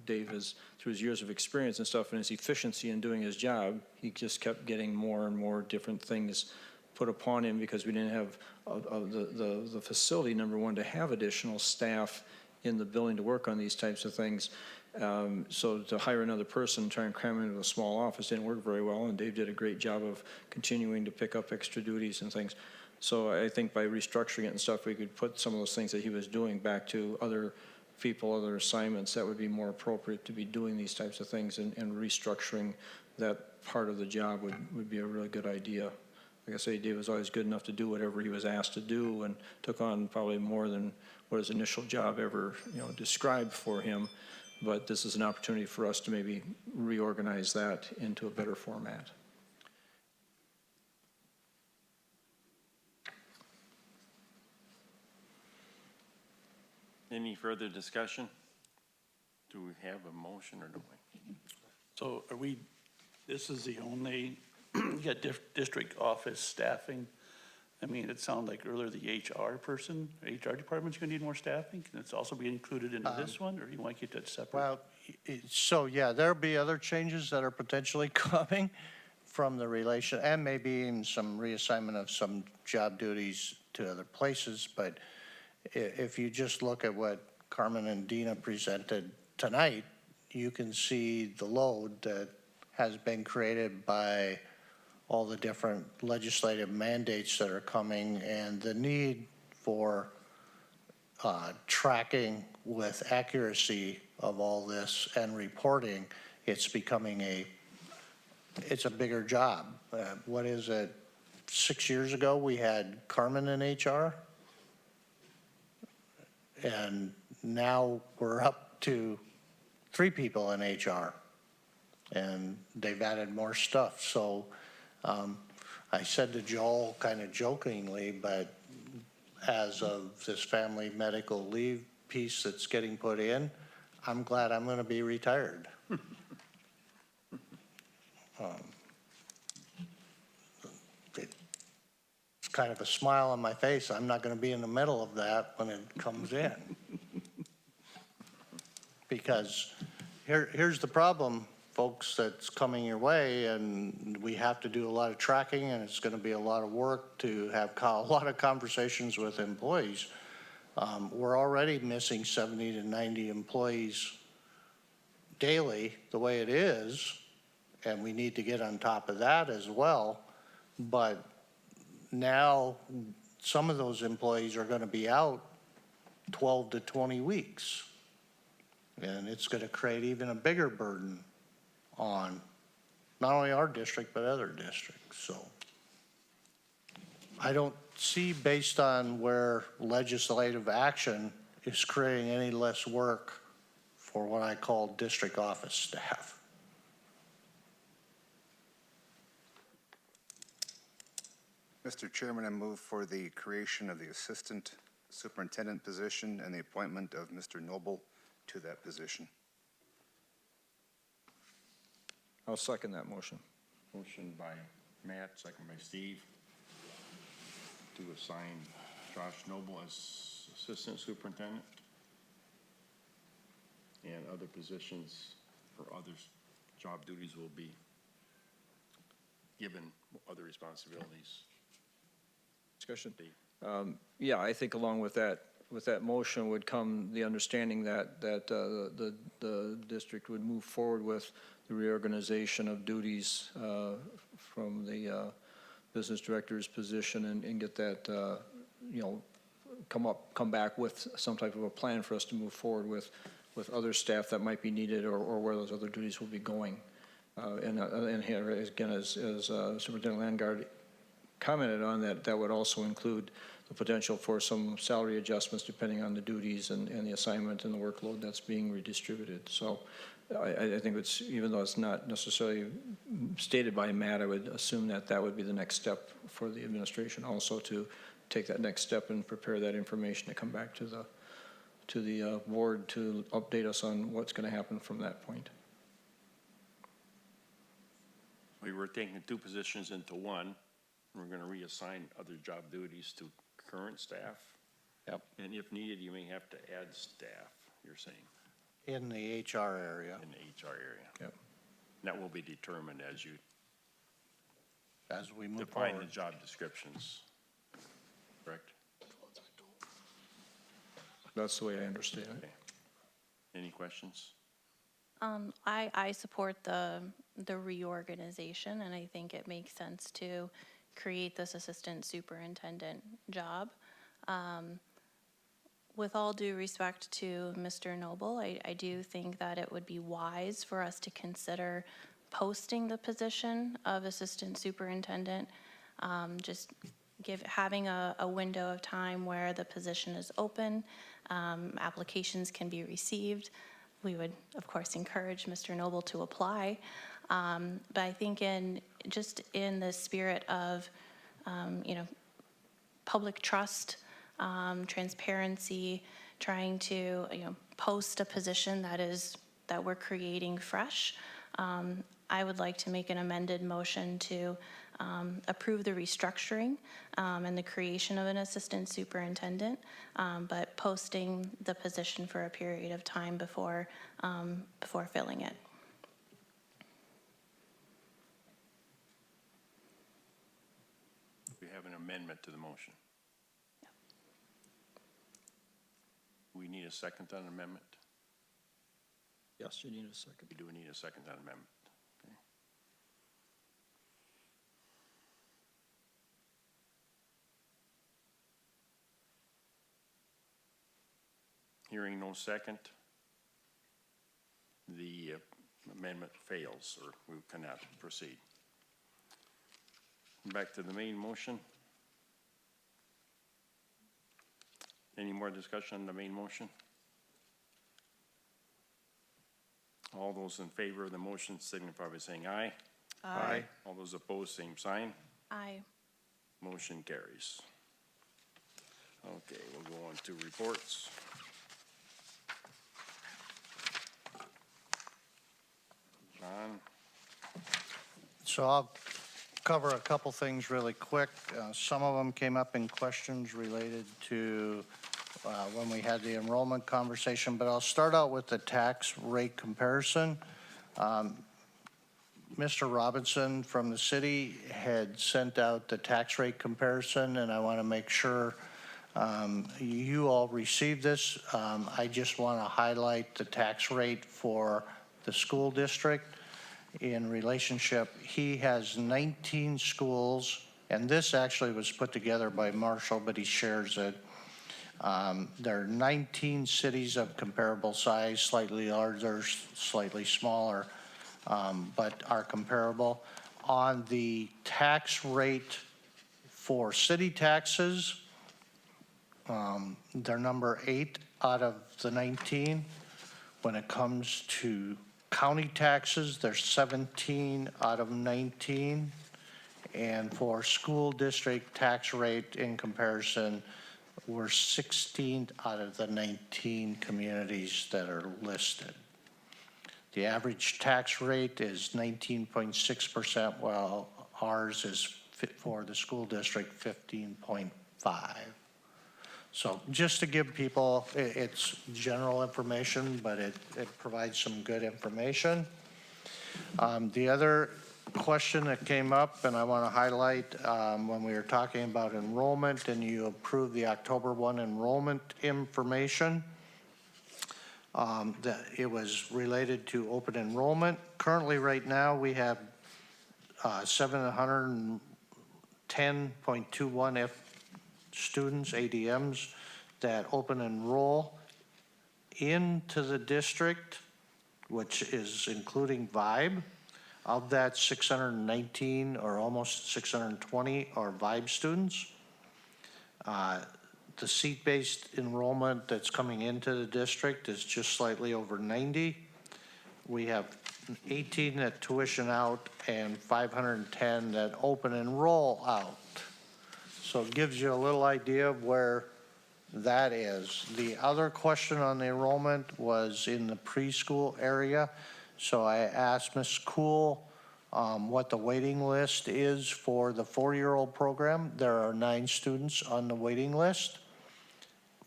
Speaker 9: Dave has, through his years of experience and stuff and his efficiency in doing his job, he just kept getting more and more different things put upon him because we didn't have the facility, number one, to have additional staff in the building to work on these types of things. So to hire another person, try and cram into a small office didn't work very well, and Dave did a great job of continuing to pick up extra duties and things. So I think by restructuring it and stuff, we could put some of those things that he was doing back to other people, other assignments that would be more appropriate to be doing these types of things, and restructuring that part of the job would be a really good idea. like I say, Dave was always good enough to do whatever he was asked to do and took on probably more than what his initial job ever, described for him. But this is an opportunity for us to maybe reorganize that into a better format.
Speaker 1: Any further discussion? Do we have a motion or don't we?
Speaker 12: So are we, this is the only, you got district office staffing. I mean, it sounded like earlier the HR person, HR department's gonna need more staffing. Can this also be included into this one, or do you want to keep that separate?
Speaker 11: Well, so yeah, there'll be other changes that are potentially coming from the relation, and maybe even some reassignment of some job duties to other places. But if you just look at what Carmen and Dina presented tonight, you can see the load that has been created by all the different legislative mandates that are coming and the need for tracking with accuracy of all this and reporting. It's becoming it's a bigger job. What is it? 6 years ago, we had Carmen in HR. And now we're up to 3 people in HR. And they've added more stuff. So I said to Joel kind of jokingly, but as of this family medical leave piece that's getting put in, I'm glad I'm going to be retired. It's kind of a smile on my face. I'm not going to be in the middle of that when it comes in. Because here's the problem, folks, that's coming your way, and we have to do a lot of tracking, and it's going to be a lot of work to have a lot of conversations with employees. We're already missing 70 to 90 employees daily the way it is, and we need to get on top of that as well. But now some of those employees are going to be out 12 to 20 weeks. And it's going to create even a bigger burden on not only our district, but other districts. So I don't see, based on where legislative action is creating any less work for what I call district office staff.
Speaker 8: Mr. Chairman, I move for the creation of the Assistant Superintendent position and the appointment of Mr. Noble to that position.
Speaker 9: I'll second that motion.
Speaker 1: Motion by Matt, second by Steve, to assign Josh Noble as Assistant Superintendent and other positions for others. Job duties will be given other responsibilities.
Speaker 9: Discussion?
Speaker 1: Dave.
Speaker 9: Yeah, I think along with that motion would come the understanding that the district would move forward with the reorganization of duties from the business director's position and get that, come back with some type of a plan for us to move forward with other staff that might be needed or where those other duties will be going. And here, again, as Superintendent Landgard commented on, that would also include the potential for some salary adjustments depending on the duties and the assignment and the workload that's being redistributed. So I think it's, even though it's not necessarily stated by Matt, I would assume that would be the next step for the administration also, to take that next step and prepare that information to come back to the board to update us on what's going to happen from that point.
Speaker 1: We were taking 2 positions into one. We're going to reassign other job duties to current staff.
Speaker 3: Yep.
Speaker 1: And if needed, you may have to add staff, you're saying,
Speaker 11: In the HR area,
Speaker 1: in the HR area.
Speaker 9: Yep.
Speaker 1: That will be determined as you
Speaker 11: as we move
Speaker 1: define the
Speaker 11: forward.
Speaker 1: job descriptions, correct?
Speaker 9: That's the way I understand it.
Speaker 1: Okay. Any questions?
Speaker 7: I support the reorganization, and I think it makes sense to create this assistant superintendent job. With all due respect to Mr. Noble, I do think that it would be wise for us to consider posting the position of assistant superintendent just having a window of time where the position is open, applications can be received. We would, of course, encourage Mr. Noble to apply. But I think just in the spirit of, public trust, transparency, trying to, post a position that we're creating fresh, I would like to make an amended motion to approve the restructuring and the creation of an assistant superintendent, but posting the position for a period of time before filling it.
Speaker 1: We have an amendment to the motion. We need a second on amendment?
Speaker 9: Yes, you need a second.
Speaker 1: We do need a second on amendment. Okay. Hearing no second, the amendment fails, or we cannot proceed. Back to the main motion. Any more discussion on the main motion? All those in favor of the motion signify by saying aye.
Speaker 9: Aye.
Speaker 1: All those opposed, same sign.
Speaker 7: Aye.
Speaker 1: Motion carries. Okay, we'll go on to reports. John?
Speaker 11: So I'll cover a couple things really quick. Some of them came up in questions related to when we had the enrollment conversation, but I'll start out with the tax rate comparison. Mr. Robinson from the city had sent out the tax rate comparison, and I want to make sure you all received this. I just want to highlight the tax rate for the school district in relationship. He has 19 schools, and this actually was put together by Marshall, but he shares it. There are 19 cities of comparable size, slightly larger, slightly smaller, but are comparable. On the tax rate for city taxes, they're number 8 out of the 19. When it comes to county taxes, they're 17 out of 19. And for school district tax rate in comparison, we're 16 out of the 19 communities that are listed. The average tax rate is 19.6%, while ours is for the school district 15.5. So just to give people, it's general information, but it provides some good information. The other question that came up, and I want to highlight when we were talking about enrollment, and you approved the October 1 enrollment information, that it was related to open enrollment. Currently, right now, we have 710.21 students, ADMs, that open enroll into the district, which is including VIBE. Of that, 619 or almost 620 are VIBE students. The seat-based enrollment that's coming into the district is just slightly over 90. We have 18 that tuition out and 510 that open enroll out. So it gives you a little idea of where that is. The other question on the enrollment was in the preschool area. So I asked Ms. Cool what the waiting list is for the 4-year-old program. There are 9 students on the waiting list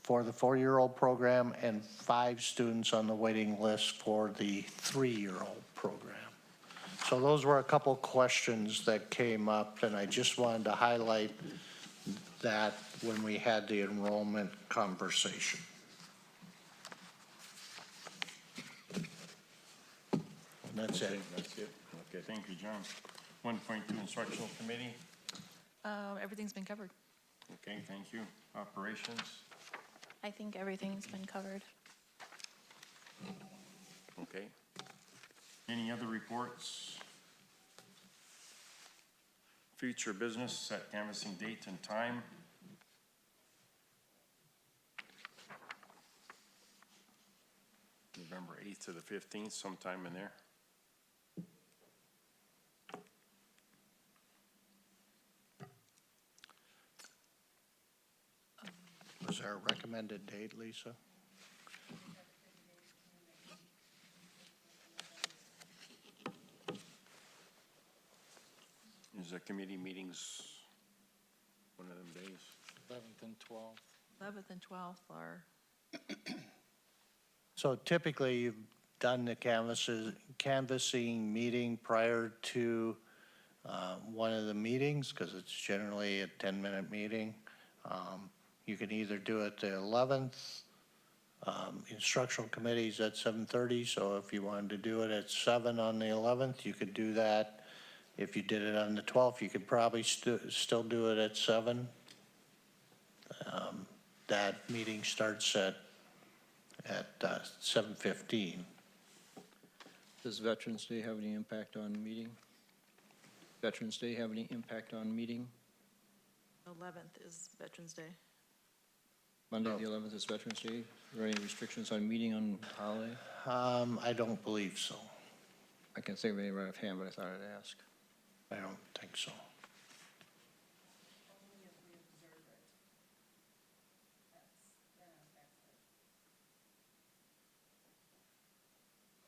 Speaker 11: for the 4-year-old program and 5 students on the waiting list for the 3-year-old program. So those were a couple questions that came up, and I just wanted to highlight that when we had the enrollment conversation. And that's it.
Speaker 1: That's it. Okay, thank you, John. 1.2 Instructional Committee.
Speaker 6: Everything's been covered.
Speaker 1: Okay, thank you. Operations.
Speaker 7: I think everything's been covered.
Speaker 1: Okay. Any other reports? Future business, set canvassing date and time. November 8th to the 15th, sometime in there.
Speaker 11: Was there a recommended date, Lisa?
Speaker 1: Is the committee meetings one of them days?
Speaker 10: 11th and 12th.
Speaker 6: 11th and 12th are,
Speaker 11: So typically, you've done the canvassing meeting prior to one of the meetings, because it's generally a 10-minute meeting. You can either do it the 11th, instructional committees at 7:30, so if you wanted to do it at 7 on the 11th, you could do that. If you did it on the 12th, you could probably still do it at 7. That meeting starts at 7:15.
Speaker 9: Does Veterans Day have any impact on meeting? Veterans Day have any impact on meeting?
Speaker 6: 11th is Veterans Day.
Speaker 9: Monday, the 11th is Veterans Day. Are there any restrictions on meeting on holiday?
Speaker 11: I don't believe so.
Speaker 9: I can't think of any right offhand, but I thought I'd ask.
Speaker 11: I don't think so.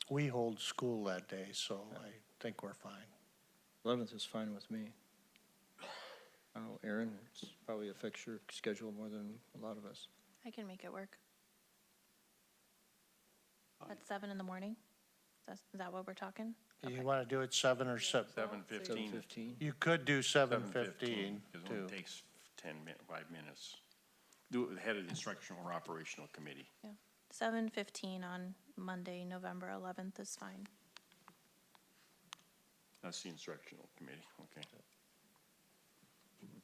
Speaker 11: We hold school that day, so I think we're fine.
Speaker 9: 11th is fine with me. I don't know, Aaron, it's probably affects your schedule more than a lot of us.
Speaker 7: I can make it work. At 7 in the morning? Is that what we're talking?
Speaker 11: You want to do it 7 or 7?
Speaker 1: 7:15.
Speaker 9: 7:15.
Speaker 11: You could do 7:15
Speaker 1: Because it
Speaker 11: too.
Speaker 1: only takes 5 minutes. Do it with the head of the instructional or operational committee.
Speaker 7: 7:15 on Monday, November 11th is fine.
Speaker 1: That's the instructional committee, okay.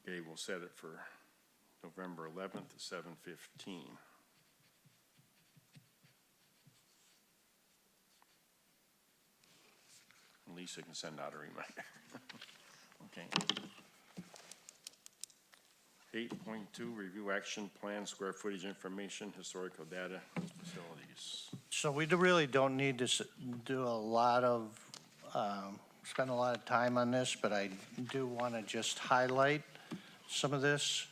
Speaker 1: Okay, we'll set it for November 11th at 7:15. Lisa can send out a reminder. Okay. 8.2, review action plan, square footage information, historical data, facilities.
Speaker 11: So we really don't need to do a lot of, spend a lot of time on this, but I do want to just highlight some of this.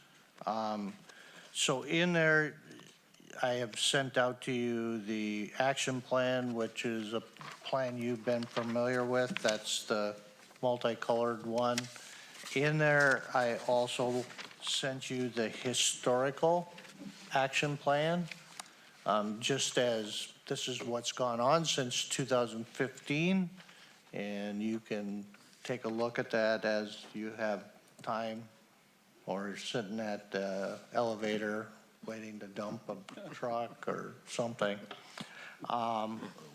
Speaker 11: So in there, I have sent out to you the action plan, which is a plan you've been familiar with. That's the multicolored one. In there, I also sent you the historical action plan, just as this is what's gone on since 2015, and you can take a look at that as you have time, or sitting at the elevator waiting to dump a truck or something.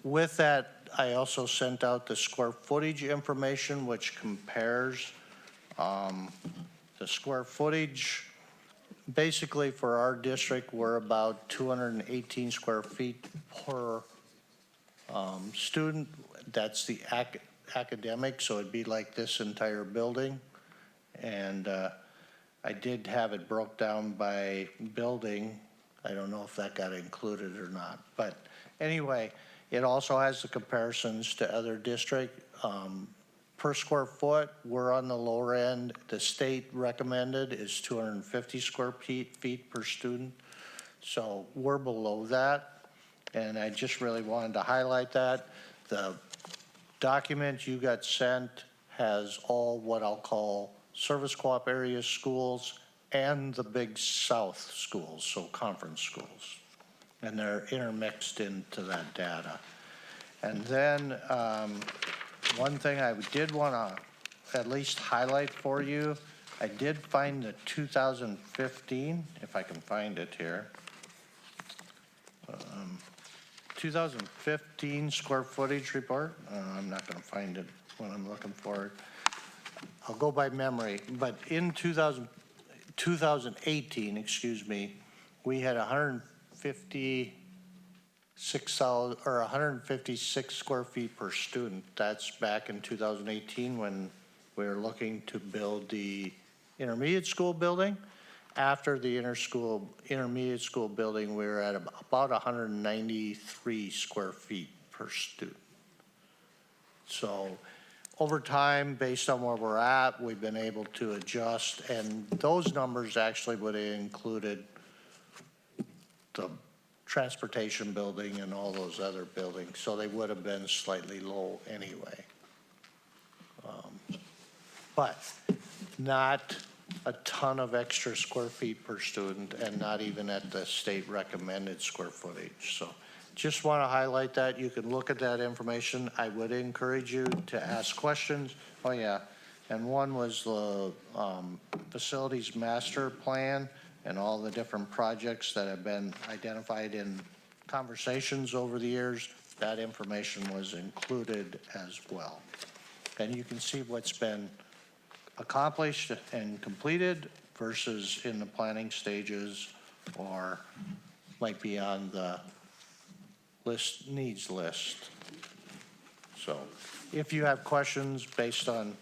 Speaker 11: With that, I also sent out the square footage information, which compares the square footage. Basically, for our district, we're about 218 square feet per student. That's the academic, so it'd be like this entire building. And I did have it broke down by building. I don't know if that got included or not. But anyway, it also has the comparisons to other districts. Per square foot, we're on the lower end. The state recommended is 250 square feet per student. So we're below that. And I just really wanted to highlight that. The document you got sent has all what I'll call service co-op area schools and the Big South schools, so conference schools. And they're intermixed into that data. And then one thing I did want to at least highlight for you, I did find the 2015, if I can find it here. 2015 square footage report. I'm not going to find it when I'm looking for it. I'll go by memory, but in 2018, excuse me, we had 156 square feet per student. That's back in 2018 when we're looking to build the intermediate school building. After the intermediate school building, we're at about 193 square feet per student. So over time, based on where we're at, we've been able to adjust, and those numbers actually would have included the transportation building and all those other buildings, so they would have been slightly low anyway. But not a ton of extra square feet per student, and not even at the state recommended square footage. So just want to highlight that. You can look at that information. I would encourage you to ask questions. Oh, yeah. And one was the facilities master plan and all the different projects that have been identified in conversations over the years. That information was included as well. And you can see what's been accomplished and completed versus in the planning stages or might be on the needs list. So if you have questions based on,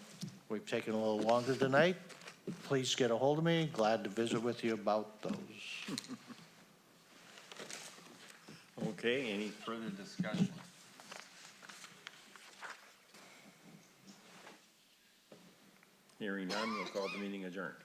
Speaker 11: we've taken a little longer tonight, please get a hold of me. Glad to visit with you about those.
Speaker 1: Okay, any further discussion? Hearing none, we'll call the meeting adjourned.